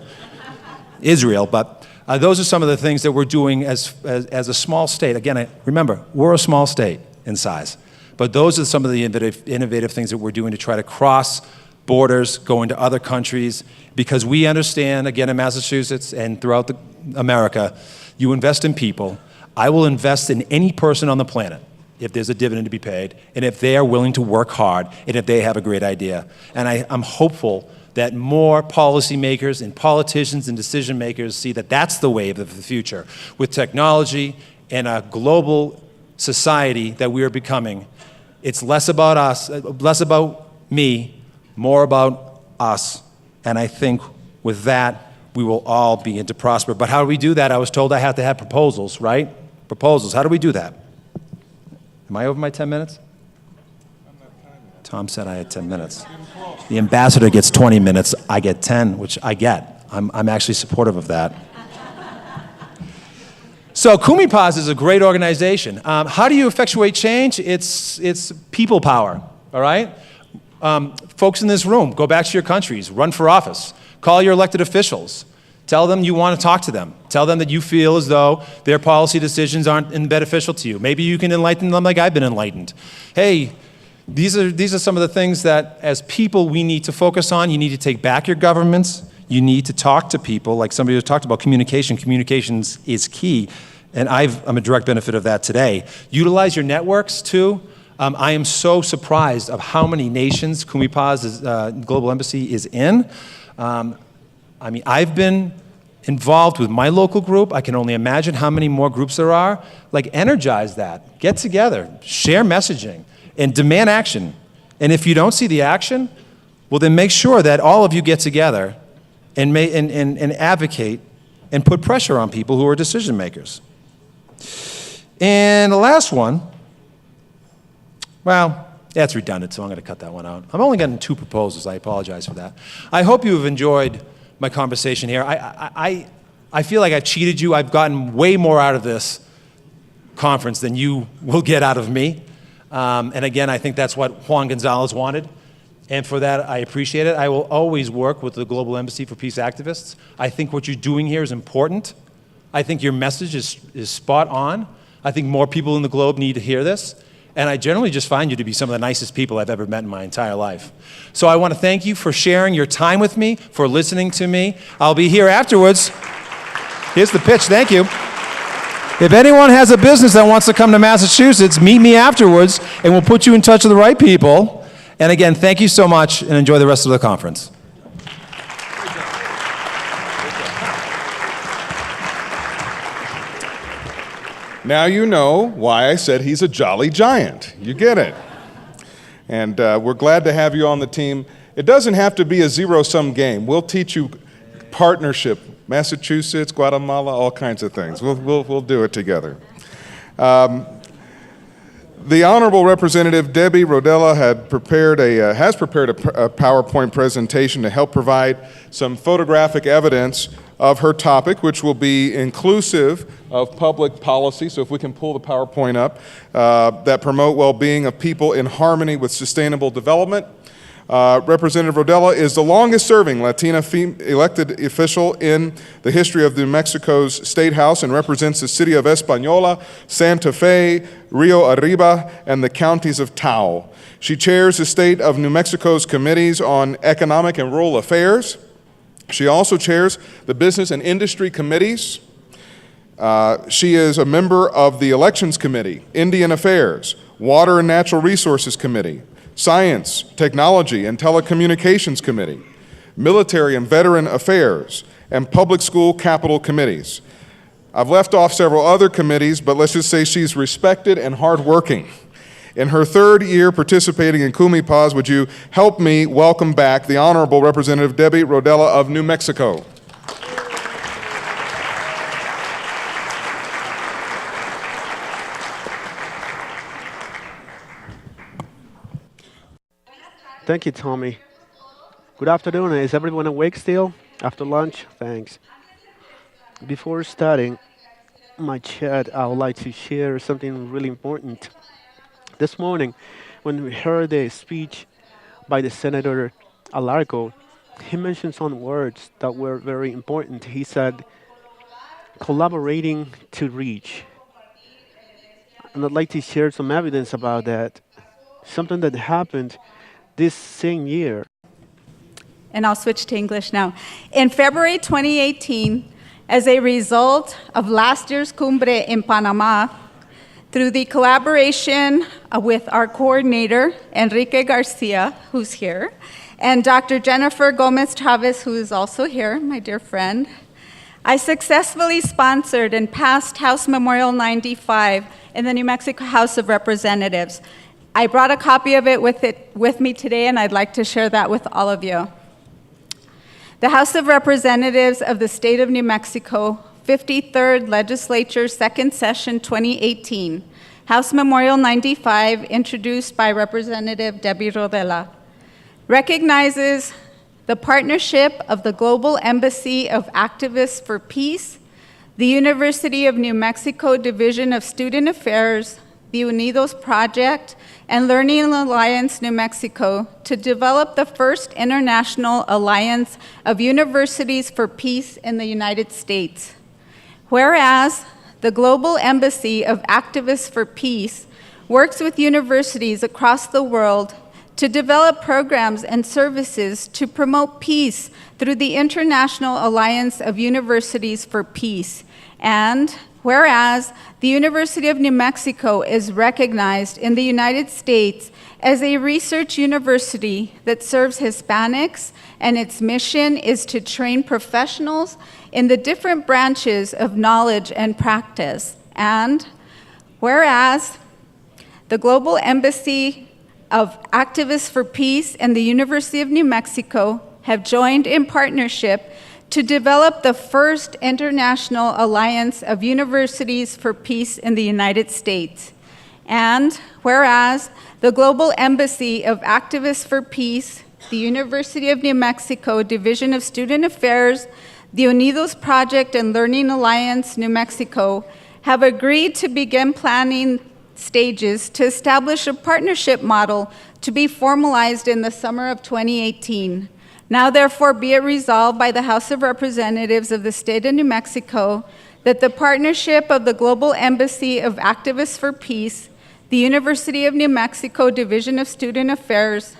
Israel. But those are some of the things that we're doing as a small state. Again, remember, we're a small state in size. But those are some of the innovative things that we're doing to try to cross borders, go into other countries, because we understand, again, in Massachusetts and throughout America, you invest in people. I will invest in any person on the planet if there's a dividend to be paid, and if they are willing to work hard, and if they have a great idea. And I'm hopeful that more policymakers and politicians and decision makers see that that's the wave of the future. With technology and a global society that we are becoming, it's less about us, less about me, more about us. And I think with that, we will all begin to prosper. But how do we do that? I was told I have to have proposals, right? Proposals. How do we do that? Am I over my 10 minutes? Tom said I had 10 minutes. The ambassador gets 20 minutes. I get 10, which I get. I'm actually supportive of that. So CUMIPAZ is a great organization. How do you effectuate change? It's people power, all right? Folks in this room, go back to your countries, run for office, call your elected officials, tell them you want to talk to them, tell them that you feel as though their policy decisions aren't beneficial to you. Maybe you can enlighten them like I've been enlightened. Hey, these are some of the things that as people we need to focus on. You need to take back your governments. You need to talk to people, like somebody who talked about communication. Communications is key, and I'm a direct benefit of that today. Utilize your networks, too. I am so surprised of how many nations CUMIPAZ, Global Embassy, is in. I mean, I've been involved with my local group. I can only imagine how many more groups there are. Like, energize that. Get together. Share messaging. And demand action. And if you don't see the action, well, then make sure that all of you get together and advocate and put pressure on people who are decision makers. And the last one, well, that's redundant, so I'm going to cut that one out. I've only gotten 2 proposals. I apologize for that. I hope you have enjoyed my conversation here. I feel like I've cheated you. I've gotten way more out of this conference than you will get out of me. And again, I think that's what Juan Gonzalez wanted. And for that, I appreciate it. I will always work with the Global Embassy for Peace activists. I think what you're doing here is important. I think your message is spot on. I think more people in the globe need to hear this. And I generally just find you to be some of the nicest people I've ever met in my entire life. So I want to thank you for sharing your time with me, for listening to me. I'll be here afterwards. Here's the pitch. Thank you. If anyone has a business that wants to come to Massachusetts, meet me afterwards, and we'll put you in touch with the right people. And again, thank you so much, and enjoy the rest of the conference. Now you know why I said he's a jolly giant. You get it. And we're glad to have you on the team. It doesn't have to be a zero-sum game. We'll teach you partnership. Massachusetts, Guatemala, all kinds of things. We'll do it together. The Honorable Representative Debbie Rodella has prepared a PowerPoint presentation to help provide some photographic evidence of her topic, which will be inclusive of public policy. So if we can pull the PowerPoint up, that promote well-being of people in harmony with sustainable development. Representative Rodella is the longest-serving Latina elected official in the history of New Mexico's State House and represents the city of Española, Santa Fe, Rio Arriba, and the counties of Taos. She chairs the State of New Mexico's committees on economic and rural affairs. She also chairs the business and industry committees. She is a member of the Elections Committee, Indian Affairs, Water and Natural Resources Committee, Science, Technology, and Telecommunications Committee, Military and Veteran Affairs, and Public School Capital Committees. I've left off several other committees, but let's just say she's respected and hardworking. In her third year participating in CUMIPAZ, would you help me welcome back the Honorable Representative Debbie Rodella of New Mexico? Thank you, Tommy. Good afternoon. Is everyone awake still after lunch? Thanks. Before starting my chat, I would like to share something really important. This morning, when we heard the speech by the Senator Alarco, he mentioned some words that were very important. He said, collaborating to reach. And I'd like to share some evidence about that. Something that happened this same year. And I'll switch to English now. In February 2018, as a result of last year's cumbre in Panama, through the collaboration with our coordinator, Enrique Garcia, who's here, and Dr. Jennifer Gomez Chavez, who is also here, my dear friend, I successfully sponsored and passed House Memorial 95 in the New Mexico House of Representatives. I brought a copy of it with me today, and I'd like to share that with all of you. The House of Representatives of the State of New Mexico, 53rd Legislature, Second Session 2018, House Memorial 95, introduced by Representative Debbie Rodella, recognizes the partnership of the Global Embassy of Activists for Peace, the University of New Mexico Division of Student Affairs, the Unidos Project, and Learning Alliance New Mexico to develop the first international alliance of universities for peace in the United States. Whereas the Global Embassy of Activists for Peace works with universities across the world to develop programs and services to promote peace through the International Alliance of Universities for Peace. And whereas the University of New Mexico is recognized in the United States as a research university that serves Hispanics, and its mission is to train professionals in the different branches of knowledge and practice. And whereas the Global Embassy of Activists for Peace and the University of New Mexico have joined in partnership to develop the first international alliance of universities for peace in the United States. And whereas the Global Embassy of Activists for Peace, the University of New Mexico Division of Student Affairs, the Unidos Project, and Learning Alliance New Mexico have agreed to begin planning stages to establish a partnership model to be formalized in the summer of 2018. Now, therefore, be it resolved by the House of Representatives of the State of New Mexico that the partnership of the Global Embassy of Activists for Peace, the University of New Mexico Division of Student Affairs,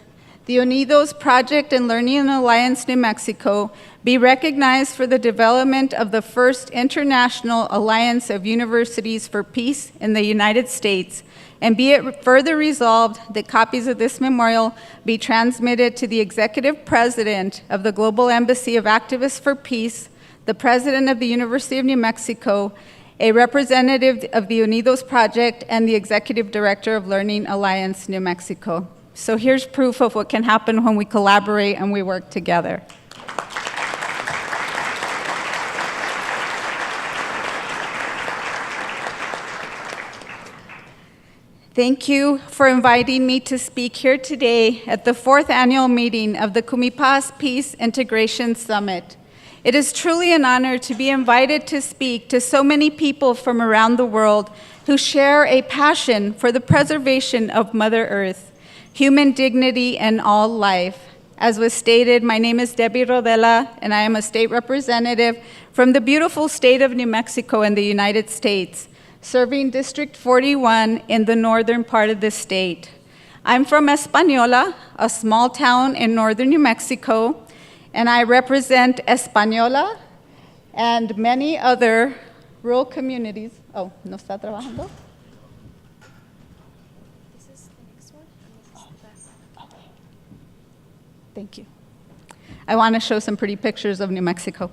the Unidos Project, and Learning Alliance New Mexico be recognized for the development of the first international alliance of universities for peace in the United States. And be it further resolved that copies of this memorial be transmitted to the Executive President of the Global Embassy of Activists for Peace, the President of the University of New Mexico, a representative of the Unidos Project, and the Executive Director of Learning Alliance New Mexico. So here's proof of what can happen when we collaborate and we work together. Thank you for inviting me to speak here today at the 4th annual meeting of the CUMIPAZ Peace Integration Summit. It is truly an honor to be invited to speak to so many people from around the world who share a passion for the preservation of Mother Earth, human dignity, and all life. As was stated, my name is Debbie Rodella, and I am a state representative from the beautiful state of New Mexico in the United States, serving District 41 in the northern part of the state. I'm from Española, a small town in northern New Mexico, and I represent Española and many other rural communities. Oh, ¿no está trabajando? This is the next one, and this is the back. Thank you. I want to show some pretty pictures of New Mexico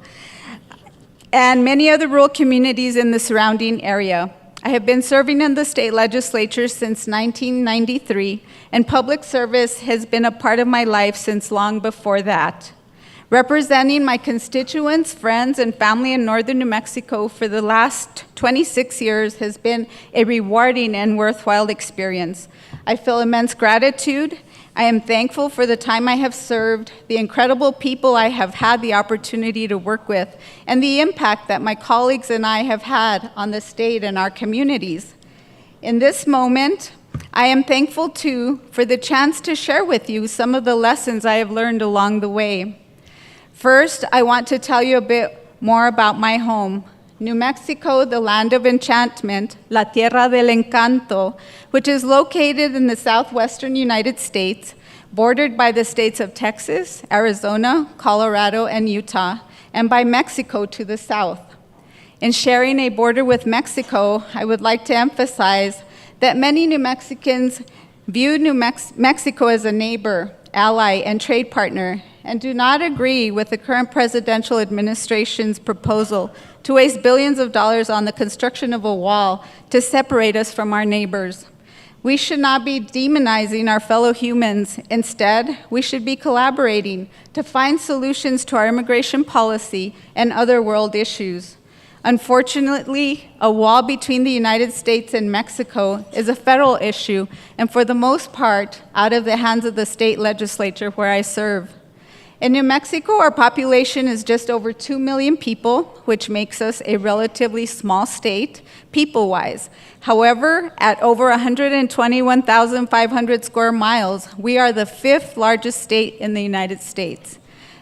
and many other rural communities in the surrounding area. I have been serving in the state legislature since 1993, and public service has been a part of my life since long before that. Representing my constituents, friends, and family in northern New Mexico for the last 26 years has been a rewarding and worthwhile experience. I feel immense gratitude. I am thankful for the time I have served, the incredible people I have had the opportunity to work with, and the impact that my colleagues and I have had on the state and our communities. In this moment, I am thankful too for the chance to share with you some of the lessons I have learned along the way. First, I want to tell you a bit more about my home, New Mexico, the land of enchantment, La Tierra del Encanto, which is located in the southwestern United States, bordered by the states of Texas, Arizona, Colorado, and Utah, and by Mexico to the south. In sharing a border with Mexico, I would like to emphasize that many New Mexicans view Mexico as a neighbor, ally, and trade partner, and do not agree with the current presidential administration's proposal to waste billions of dollars on the construction of a wall to separate us from our neighbors. We should not be demonizing our fellow humans. Instead, we should be collaborating to find solutions to our immigration policy and other world issues. Unfortunately, a wall between the United States and Mexico is a federal issue, and for the most part, out of the hands of the state legislature where I serve. In New Mexico, our population is just over 2 million people, which makes us a relatively small state, people-wise. However, at over 121,500 square miles, we are the 5th largest state in the United States.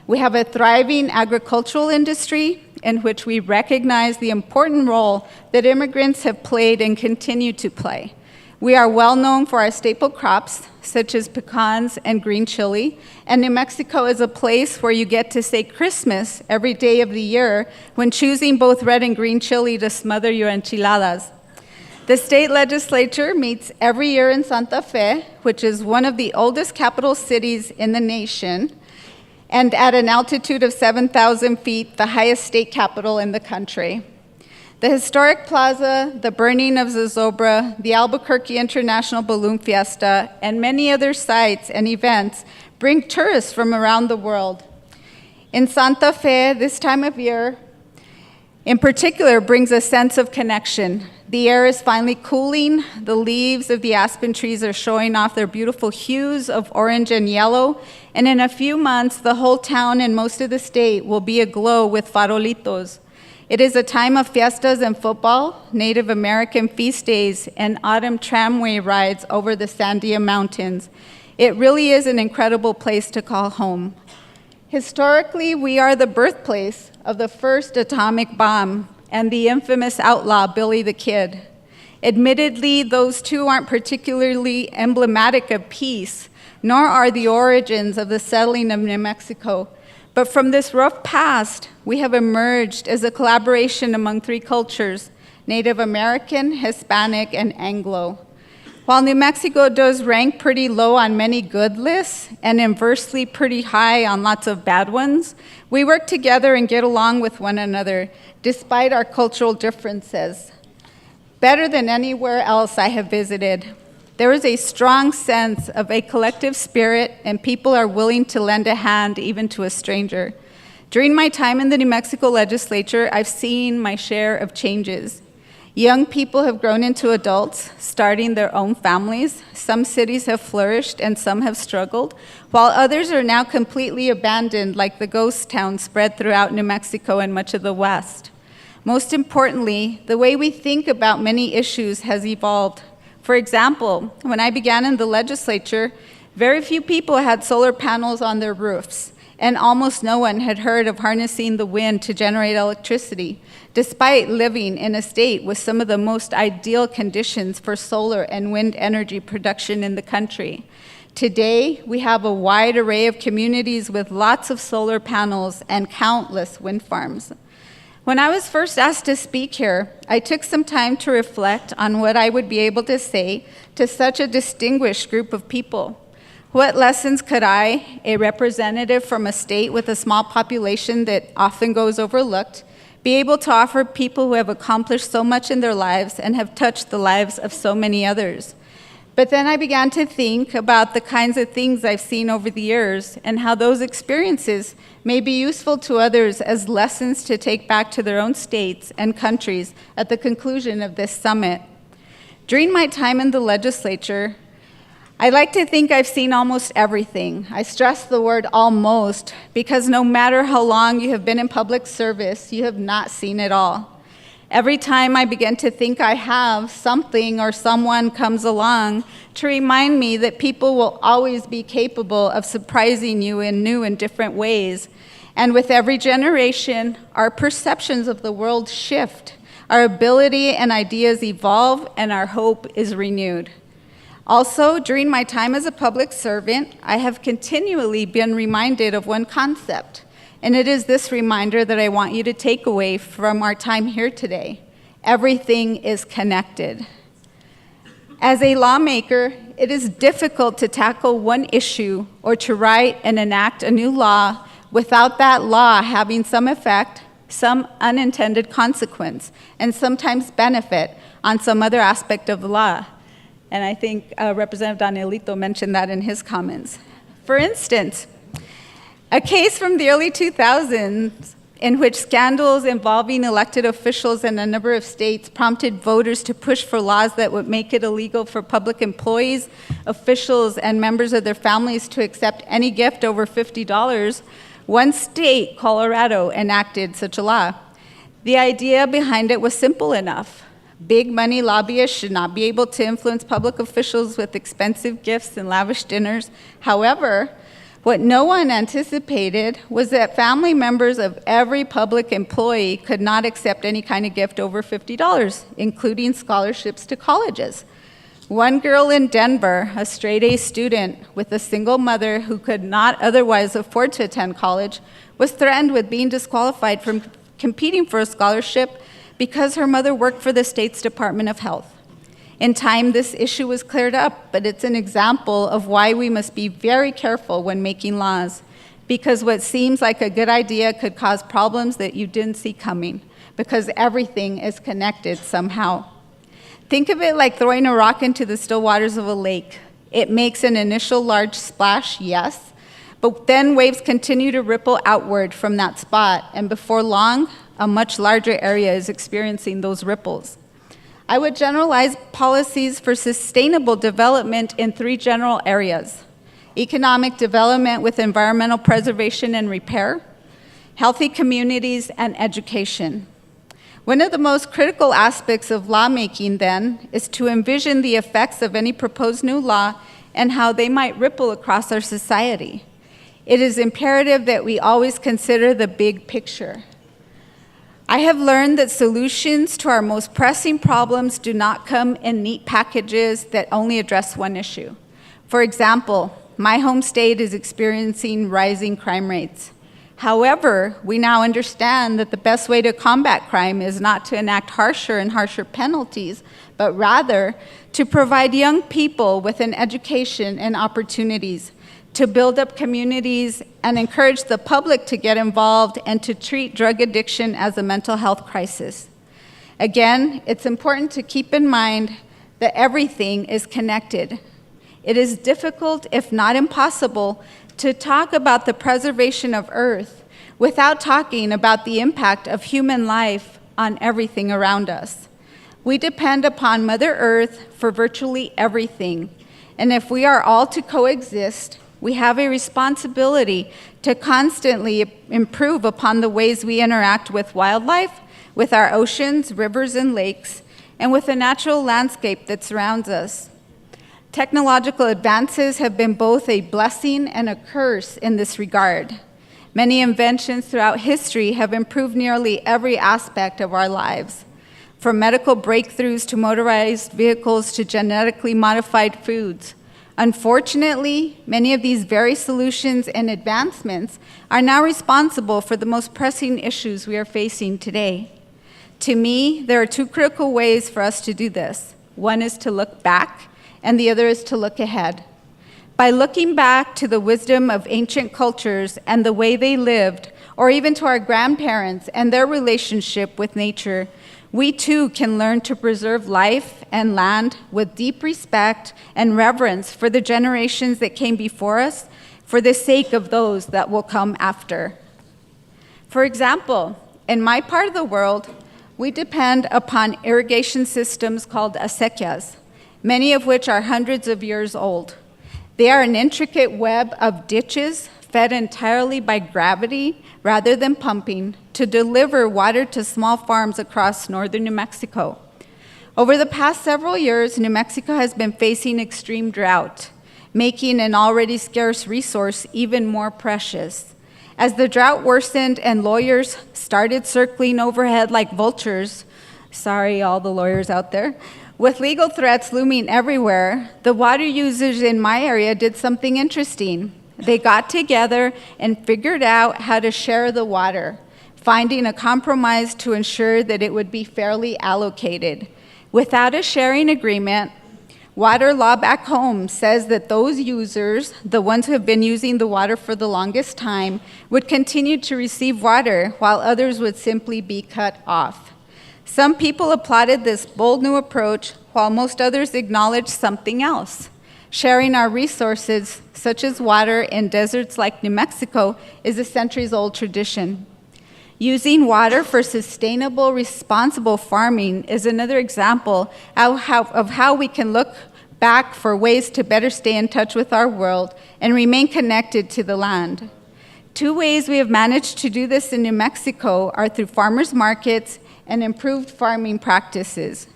We have a thriving agricultural industry in which we recognize the important role that immigrants have played and continue to play. We are well known for our staple crops, such as pecans and green chili, and New Mexico is a place where you get to say Christmas every day of the year when choosing both red and green chili to smother your enchiladas. The state legislature meets every year in Santa Fe, which is one of the oldest capital cities in the nation, and at an altitude of 7,000 feet, the highest state capital in the country. The historic plaza, the burning of Zozobra, the Albuquerque International Balloon Fiesta, and many other sites and events bring tourists from around the world. In Santa Fe, this time of year, in particular, brings a sense of connection. The air is finally cooling, the leaves of the aspen trees are showing off their beautiful hues of orange and yellow, and in a few months, the whole town and most of the state will be aglow with farolitos. It is a time of fiestas and football, Native American feast days, and autumn tramway rides over the Sandia Mountains. It really is an incredible place to call home. Historically, we are the birthplace of the first atomic bomb and the infamous outlaw Billy the Kid. Admittedly, those two aren't particularly emblematic of peace, nor are the origins of the settling of New Mexico. But from this rough past, we have emerged as a collaboration among 3 cultures, Native American, Hispanic, and Anglo. While New Mexico does rank pretty low on many good lists and inversely pretty high on lots of bad ones, we work together and get along with one another despite our cultural differences. Better than anywhere else I have visited. There is a strong sense of a collective spirit, and people are willing to lend a hand even to a stranger. During my time in the New Mexico legislature, I've seen my share of changes. Young people have grown into adults, starting their own families. Some cities have flourished and some have struggled, while others are now completely abandoned, like the ghost towns spread throughout New Mexico and much of the West. Most importantly, the way we think about many issues has evolved. For example, when I began in the legislature, very few people had solar panels on their roofs, and almost no one had heard of harnessing the wind to generate electricity, despite living in a state with some of the most ideal conditions for solar and wind energy production in the country. Today, we have a wide array of communities with lots of solar panels and countless wind farms. When I was first asked to speak here, I took some time to reflect on what I would be able to say to such a distinguished group of people. What lessons could I, a representative from a state with a small population that often goes overlooked, be able to offer people who have accomplished so much in their lives and have touched the lives of so many others? But then I began to think about the kinds of things I've seen over the years and how those experiences may be useful to others as lessons to take back to their own states and countries at the conclusion of this summit. During my time in the legislature, I like to think I've seen almost everything. I stress the word almost because no matter how long you have been in public service, you have not seen it all. Every time I begin to think I have, something or someone comes along to remind me that people will always be capable of surprising you in new and different ways. And with every generation, our perceptions of the world shift, our ability and ideas evolve, and our hope is renewed. Also, during my time as a public servant, I have continually been reminded of one concept, and it is this reminder that I want you to take away from our time here today. Everything is connected. As a lawmaker, it is difficult to tackle one issue or to write and enact a new law without that law having some effect, some unintended consequence, and sometimes benefit on some other aspect of the law. And I think Representative Danielito mentioned that in his comments. For instance, a case from the early 2000s in which scandals involving elected officials in a number of states prompted voters to push for laws that would make it illegal for public employees, officials, and members of their families to accept any gift over $50, one state, Colorado, enacted such a law. The idea behind it was simple enough. Big money lobbyists should not be able to influence public officials with expensive gifts and lavish dinners. However, what no one anticipated was that family members of every public employee could not accept any kind of gift over $50, including scholarships to colleges. One girl in Denver, a straight-A student with a single mother who could not otherwise afford to attend college, was threatened with being disqualified from competing for a scholarship because her mother worked for the state's Department of Health. In time, this issue was cleared up, but it's an example of why we must be very careful when making laws, because what seems like a good idea could cause problems that you didn't see coming, because everything is connected somehow. Think of it like throwing a rock into the still waters of a lake. It makes an initial large splash, yes, but then waves continue to ripple outward from that spot, and before long, a much larger area is experiencing those ripples. I would generalize policies for sustainable development in three general areas: economic development with environmental preservation and repair, healthy communities, and education. One of the most critical aspects of lawmaking, then, is to envision the effects of any proposed new law and how they might ripple across our society. It is imperative that we always consider the big picture. I have learned that solutions to our most pressing problems do not come in neat packages that only address one issue. For example, my home state is experiencing rising crime rates. However, we now understand that the best way to combat crime is not to enact harsher and harsher penalties, but rather to provide young people with an education and opportunities, to build up communities and encourage the public to get involved and to treat drug addiction as a mental health crisis. Again, it's important to keep in mind that everything is connected. It is difficult, if not impossible, to talk about the preservation of Earth without talking about the impact of human life on everything around us. We depend upon Mother Earth for virtually everything, and if we are all to coexist, we have a responsibility to constantly improve upon the ways we interact with wildlife, with our oceans, rivers, and lakes, and with the natural landscape that surrounds us. Technological advances have been both a blessing and a curse in this regard. Many inventions throughout history have improved nearly every aspect of our lives, from medical breakthroughs to motorized vehicles to genetically modified foods. Unfortunately, many of these very solutions and advancements are now responsible for the most pressing issues we are facing today. To me, there are two critical ways for us to do this. One is to look back, and the other is to look ahead. By looking back to the wisdom of ancient cultures and the way they lived, or even to our grandparents and their relationship with nature, we too can learn to preserve life and land with deep respect and reverence for the generations that came before us, for the sake of those that will come after. For example, in my part of the world, we depend upon irrigation systems called acequias, many of which are hundreds of years old. They are an intricate web of ditches fed entirely by gravity rather than pumping to deliver water to small farms across northern New Mexico. Over the past several years, New Mexico has been facing extreme drought, making an already scarce resource even more precious. As the drought worsened and lawyers started circling overhead like vultures, sorry all the lawyers out there, with legal threats looming everywhere, the water users in my area did something interesting. They got together and figured out how to share the water, finding a compromise to ensure that it would be fairly allocated. Without a sharing agreement, water law back home says that those users, the ones who have been using the water for the longest time, would continue to receive water while others would simply be cut off. Some people applauded this bold new approach, while most others acknowledged something else. Sharing our resources, such as water in deserts like New Mexico, is a centuries-old tradition. Using water for sustainable, responsible farming is another example of how we can look back for ways to better stay in touch with our world and remain connected to the land. Two ways we have managed to do this in New Mexico are through farmers markets and improved farming practices.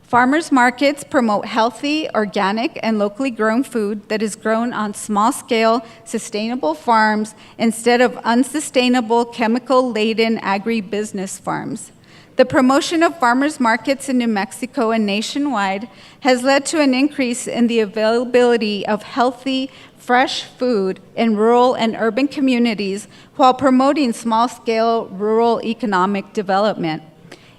Farmers markets promote healthy, organic, and locally grown food that is grown on small-scale, sustainable farms instead of unsustainable, chemical-laden agribusiness farms. The promotion of farmers markets in New Mexico and nationwide has led to an increase in the availability of healthy, fresh food in rural and urban communities while promoting small-scale rural economic development.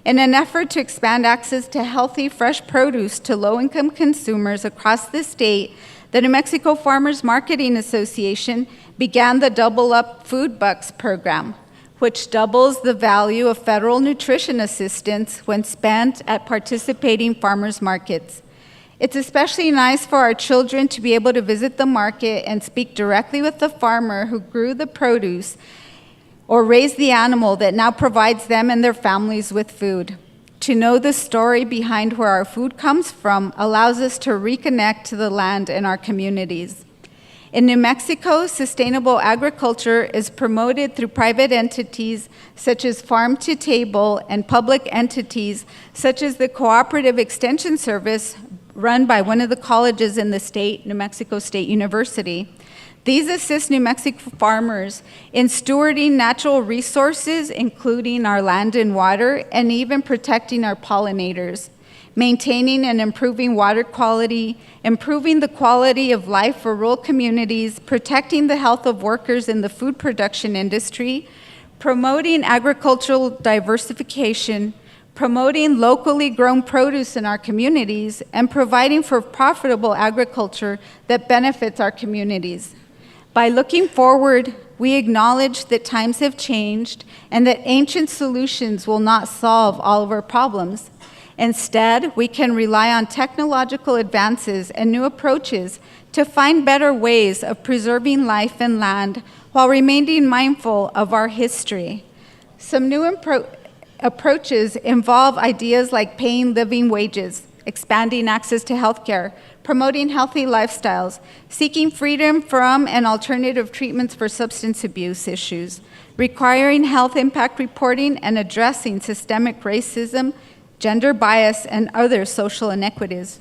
In an effort to expand access to healthy, fresh produce to low-income consumers across the state, the New Mexico Farmers Marketing Association began the Double Up Food Bucks program, which doubles the value of federal nutrition assistance when spent at participating farmers markets. It's especially nice for our children to be able to visit the market and speak directly with the farmer who grew the produce or raise the animal that now provides them and their families with food. To know the story behind where our food comes from allows us to reconnect to the land and our communities. In New Mexico, sustainable agriculture is promoted through private entities such as Farm to Table and public entities such as the Cooperative Extension Service run by one of the colleges in the state, New Mexico State University. These assist New Mexico farmers in stewarding natural resources, including our land and water, and even protecting our pollinators, maintaining and improving water quality, improving the quality of life for rural communities, protecting the health of workers in the food production industry, promoting agricultural diversification, promoting locally grown produce in our communities, and providing for profitable agriculture that benefits our communities. By looking forward, we acknowledge that times have changed and that ancient solutions will not solve all of our problems. Instead, we can rely on technological advances and new approaches to find better ways of preserving life and land while remaining mindful of our history. Some new approaches involve ideas like paying living wages, expanding access to healthcare, promoting healthy lifestyles, seeking freedom from and alternative treatments for substance abuse issues, requiring health impact reporting, and addressing systemic racism, gender bias, and other social inequities.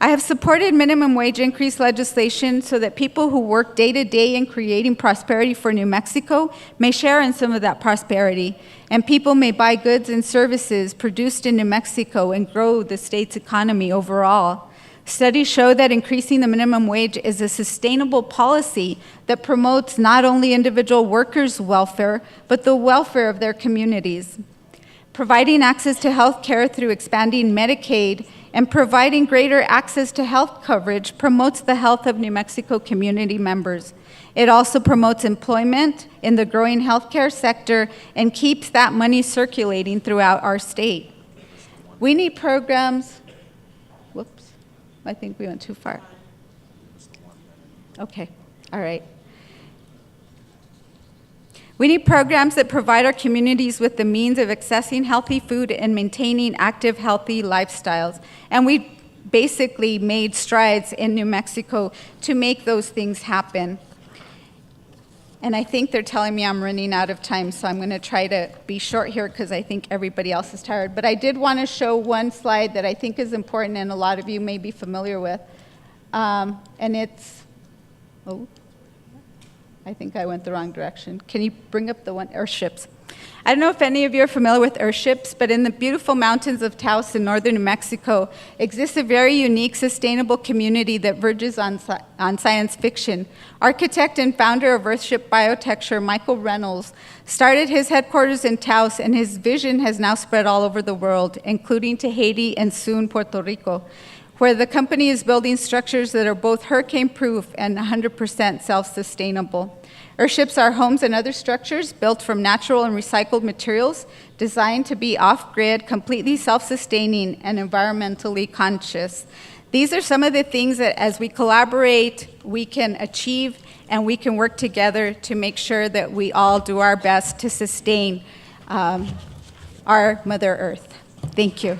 I have supported minimum wage increase legislation so that people who work day to day in creating prosperity for New Mexico may share in some of that prosperity, and people may buy goods and services produced in New Mexico and grow the state's economy overall. Studies show that increasing the minimum wage is a sustainable policy that promotes not only individual workers' welfare, but the welfare of their communities. Providing access to health care through expanding Medicaid and providing greater access to health coverage promotes the health of New Mexico community members. It also promotes employment in the growing healthcare sector and keeps that money circulating throughout our state. We need programs. Whoops, I think we went too far. Okay, all right. We need programs that provide our communities with the means of accessing healthy food and maintaining active, healthy lifestyles. And we basically made strides in New Mexico to make those things happen. And I think they're telling me I'm running out of time, so I'm going to try to be short here because I think everybody else is tired. But I did want to show one slide that I think is important and a lot of you may be familiar with. And it's, oh. I think I went the wrong direction. Can you bring up the one, airships? I don't know if any of you are familiar with airships, but in the beautiful mountains of Taos in northern New Mexico exists a very unique, sustainable community that verges on science fiction. Architect and founder of Earthship Biotecture, Michael Reynolds, started his headquarters in Taos, and his vision has now spread all over the world, including to Haiti and soon Puerto Rico, where the company is building structures that are both hurricane-proof and 100% self-sustainable. Airships are homes and other structures built from natural and recycled materials designed to be off-grid, completely self-sustaining, and environmentally conscious. These are some of the things that as we collaborate, we can achieve, and we can work together to make sure that we all do our best to sustain our Mother Earth. Thank you.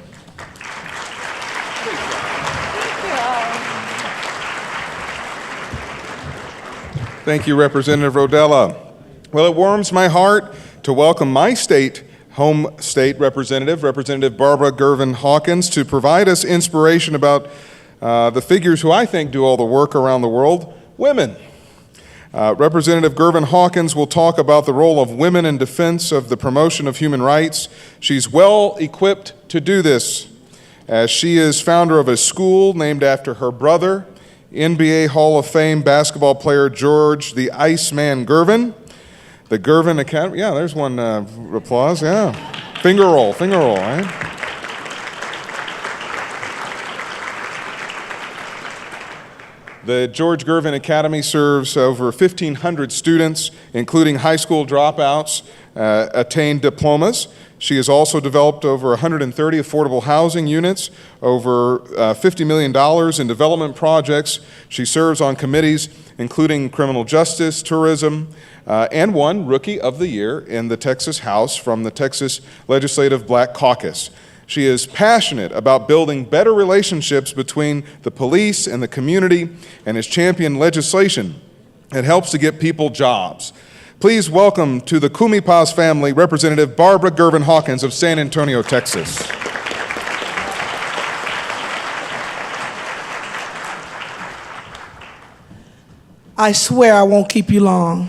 Thank you, Representative Rodella. Well, it warms my heart to welcome my home state representative, Representative Barbara Gervin-Hawkins, to provide us inspiration about the figures who I think do all the work around the world, women. Representative Gervin-Hawkins will talk about the role of women in defense of the promotion of human rights. She's well equipped to do this, as she is founder of a school named after her brother, NBA Hall of Fame basketball player George the Iceman Gervin. The Gervin Academy, yeah, there's one applause, yeah. Finger roll, right? The George Gervin Academy serves over 1,500 students, including high school dropouts, attain diplomas. She has also developed over 130 affordable housing units, over $50 million in development projects. She serves on committees including criminal justice, tourism, and won Rookie of the Year in the Texas House from the Texas Legislative Black Caucus. She is passionate about building better relationships between the police and the community, and has championed legislation that helps to get people jobs. Please welcome to the CUMIPAZ family, Representative Barbara Gervin-Hawkins of San Antonio, Texas. I swear I won't keep you long.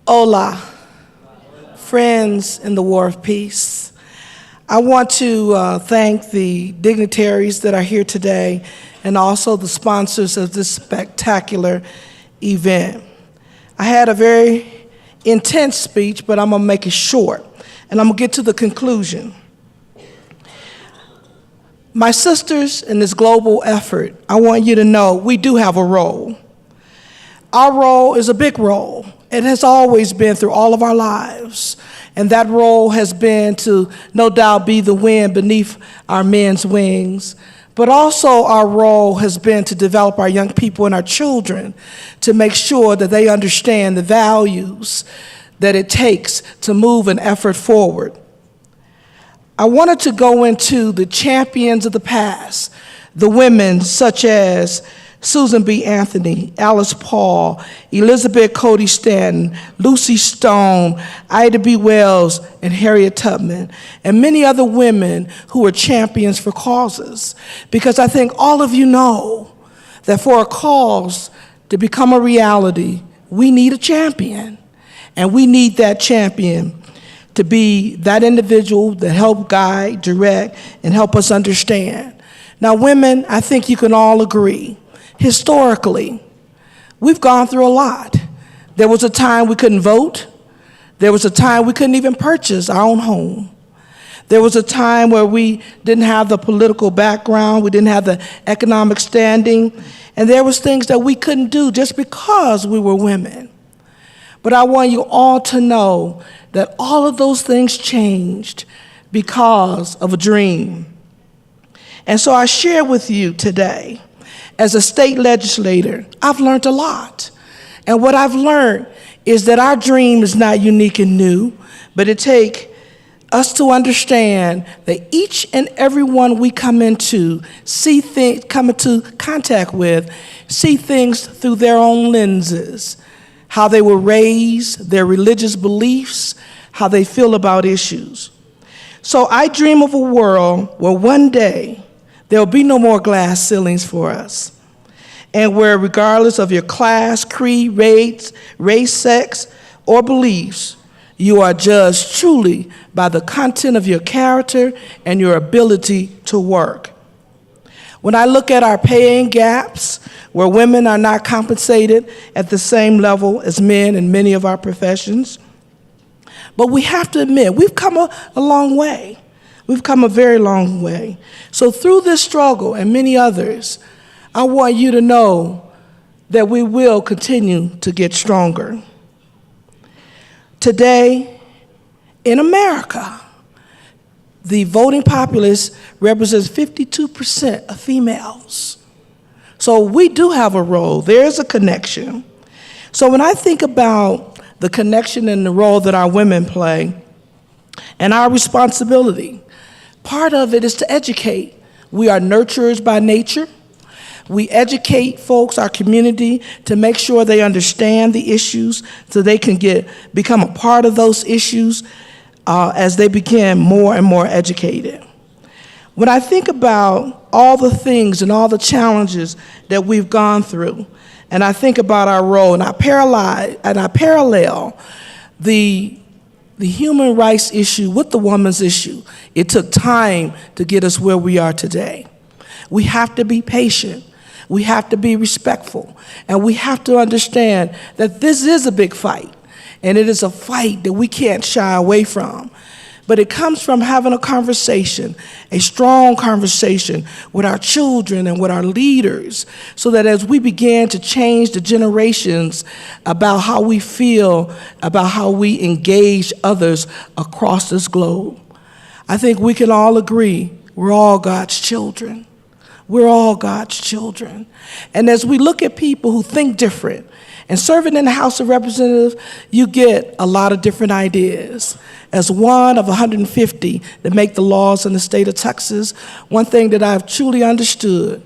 Hola, friends in the War of Peace. I want to thank the dignitaries that are here today and also the sponsors of this spectacular event. I had a very intense speech, but I'm gonna make it short, and I'm gonna get to the conclusion. My sisters in this global effort, I want you to know we do have a role. Our role is a big role. It has always been through all of our lives, and that role has been to, no doubt, be the wind beneath our men's wings. But also our role has been to develop our young people and our children to make sure that they understand the values that it takes to move an effort forward. I wanted to go into the champions of the past, the women such as Susan B. Anthony, Alice Paul, Elizabeth Cady Stanton, Lucy Stone, Ida B. Wells, and Harriet Tubman, and many other women who were champions for causes. Because I think all of you know that for a cause to become a reality, we need a champion. And we need that champion to be that individual that help guide, direct, and help us understand. Now, women, I think you can all agree, historically, we've gone through a lot. There was a time we couldn't vote. There was a time we couldn't even purchase our own home. There was a time where we didn't have the political background, we didn't have the economic standing, and there was things that we couldn't do just because we were women. But I want you all to know that all of those things changed because of a dream. And so I share with you today, as a state legislator, I've learned a lot. And what I've learned is that our dream is not unique and new, but it takes us to understand that each and every one we come into contact with, see things through their own lenses, how they were raised, their religious beliefs, how they feel about issues. So I dream of a world where one day there'll be no more glass ceilings for us, and where regardless of your class, creed, race, sex, or beliefs, you are judged truly by the content of your character and your ability to work. When I look at our paying gaps, where women are not compensated at the same level as men in many of our professions, but we have to admit, we've come a long way. We've come a very long way. So through this struggle and many others, I want you to know that we will continue to get stronger. Today, in America, the voting populace represents 52% of females. So we do have a role. There is a connection. So when I think about the connection and the role that our women play and our responsibility, part of it is to educate. We are nurturers by nature. We educate folks, our community, to make sure they understand the issues so they can become a part of those issues as they become more and more educated. When I think about all the things and all the challenges that we've gone through, and I think about our role, and I parallel the human rights issue with the woman's issue, it took time to get us where we are today. We have to be patient. We have to be respectful. And we have to understand that this is a big fight. And it is a fight that we can't shy away from. But it comes from having a conversation, a strong conversation with our children and with our leaders, so that as we begin to change the generations about how we feel, about how we engage others across this globe, I think we can all agree we're all God's children. We're all God's children. And as we look at people who think different, and serving in the House of Representatives, you get a lot of different ideas. As one of 150 that make the laws in the state of Texas, one thing that I've truly understood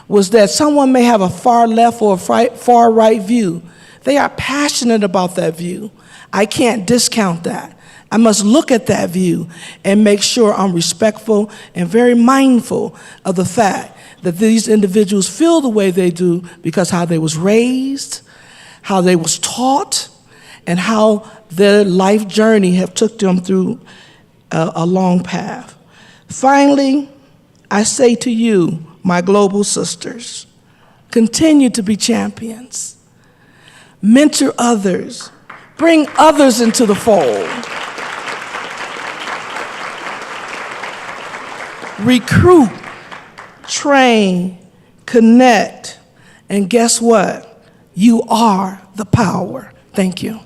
was that someone may have a far left or a far right view. They are passionate about that view. I can't discount that. I must look at that view and make sure I'm respectful and very mindful of the fact that these individuals feel the way they do because how they was raised, how they was taught, and how their life journey have took them through a long path. Finally, I say to you, my global sisters, continue to be champions. Mentor others. Bring others into the fold. Recruit, train, connect, and guess what? You are the power. Thank you.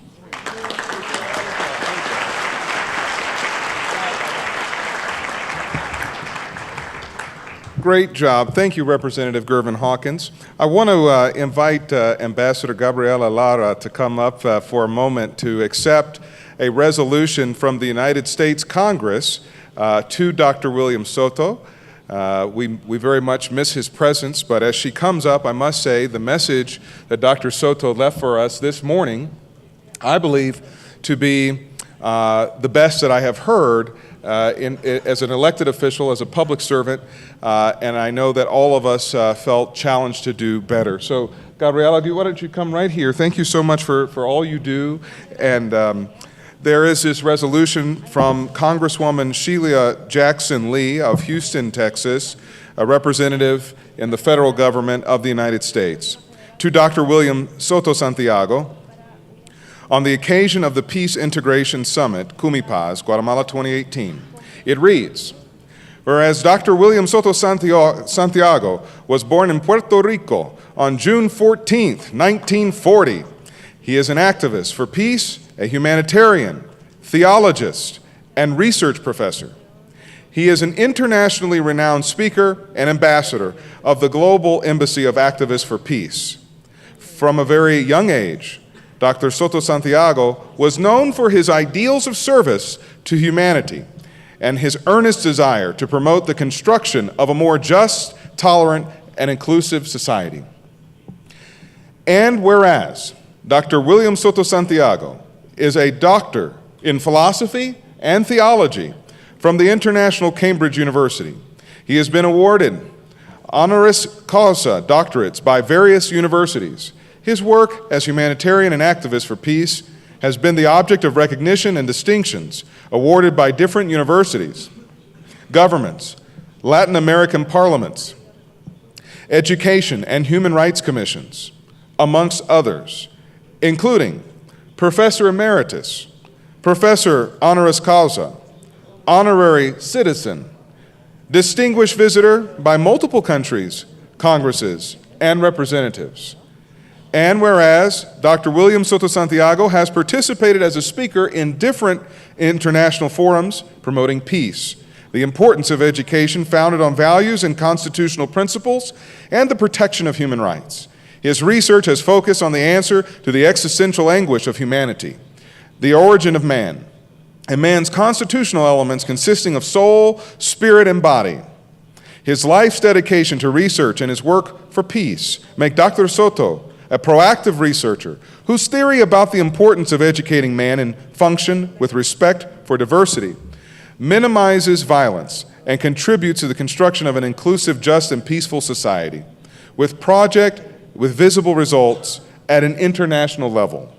Great job. Thank you, Representative Gervin-Hawkins. I want to invite Ambassador Gabriela Lara to come up for a moment to accept a resolution from the United States Congress to Dr. William Soto. We very much miss his presence, but as she comes up, I must say the message that Dr. Soto left for us this morning, I believe to be the best that I have heard as an elected official, as a public servant, and I know that all of us felt challenged to do better. So, Gabriela, why don't you come right here? Thank you so much for all you do. And there is this resolution from Congresswoman Sheila Jackson Lee of Houston, Texas, a representative in the federal government of the United States, to Dr. William Soto Santiago, on the occasion of the Peace Integration Summit, CUMIPAZ, Guatemala 2018. It reads, whereas Dr. William Soto Santiago was born in Puerto Rico on June 14, 1940, he is an activist for peace, a humanitarian, theologist, and research professor. He is an internationally renowned speaker and ambassador of the Global Embassy of Activists for Peace. From a very young age, Dr. Soto Santiago was known for his ideals of service to humanity and his earnest desire to promote the construction of a more just, tolerant, and inclusive society. And whereas Dr. William Soto Santiago is a doctor in philosophy and theology from the International Cambridge University, he has been awarded honoris causa doctorates by various universities. His work as humanitarian and activist for peace has been the object of recognition and distinctions awarded by different universities, governments, Latin American parliaments, education and human rights commissions, amongst others, including Professor Emeritus, Professor Honoris Causa, Honorary Citizen, Distinguished Visitor by multiple countries, congresses, and representatives. And whereas Dr. William Soto Santiago has participated as a speaker in different international forums promoting peace, the importance of education founded on values and constitutional principles, and the protection of human rights. His research has focused on the answer to the existential anguish of humanity, the origin of man, and man's constitutional elements consisting of soul, spirit, and body. His life's dedication to research and his work for peace make Dr. Soto a proactive researcher whose theory about the importance of educating man in function with respect for diversity minimizes violence and contributes to the construction of an inclusive, just, and peaceful society with visible results at an international level.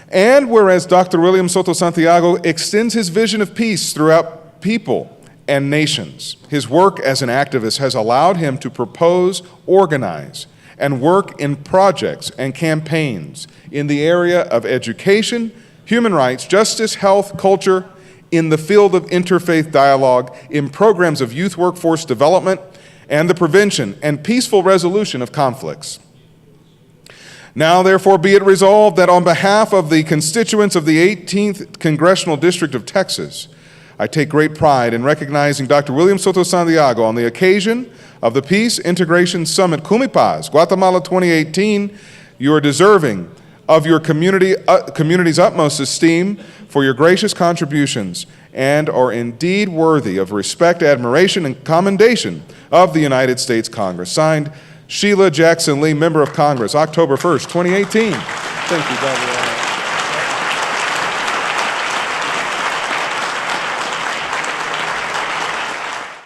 And whereas Dr. William Soto Santiago extends his vision of peace throughout people and nations, his work as an activist has allowed him to propose, organize, and work in projects and campaigns in the area of education, human rights, justice, health, culture, in the field of interfaith dialogue, in programs of youth workforce development, and the prevention and peaceful resolution of conflicts. Now, therefore, be it resolved that on behalf of the constituents of the 18th Congressional District of Texas, I take great pride in recognizing Dr. William Soto Santiago on the occasion of the Peace Integration Summit, CUMIPAZ, Guatemala 2018. You are deserving of your community's utmost esteem for your gracious contributions and are indeed worthy of respect, admiration, and commendation of the United States Congress. Signed, Sheila Jackson Lee, Member of Congress, October 1st, 2018. Thank you, Gabriela.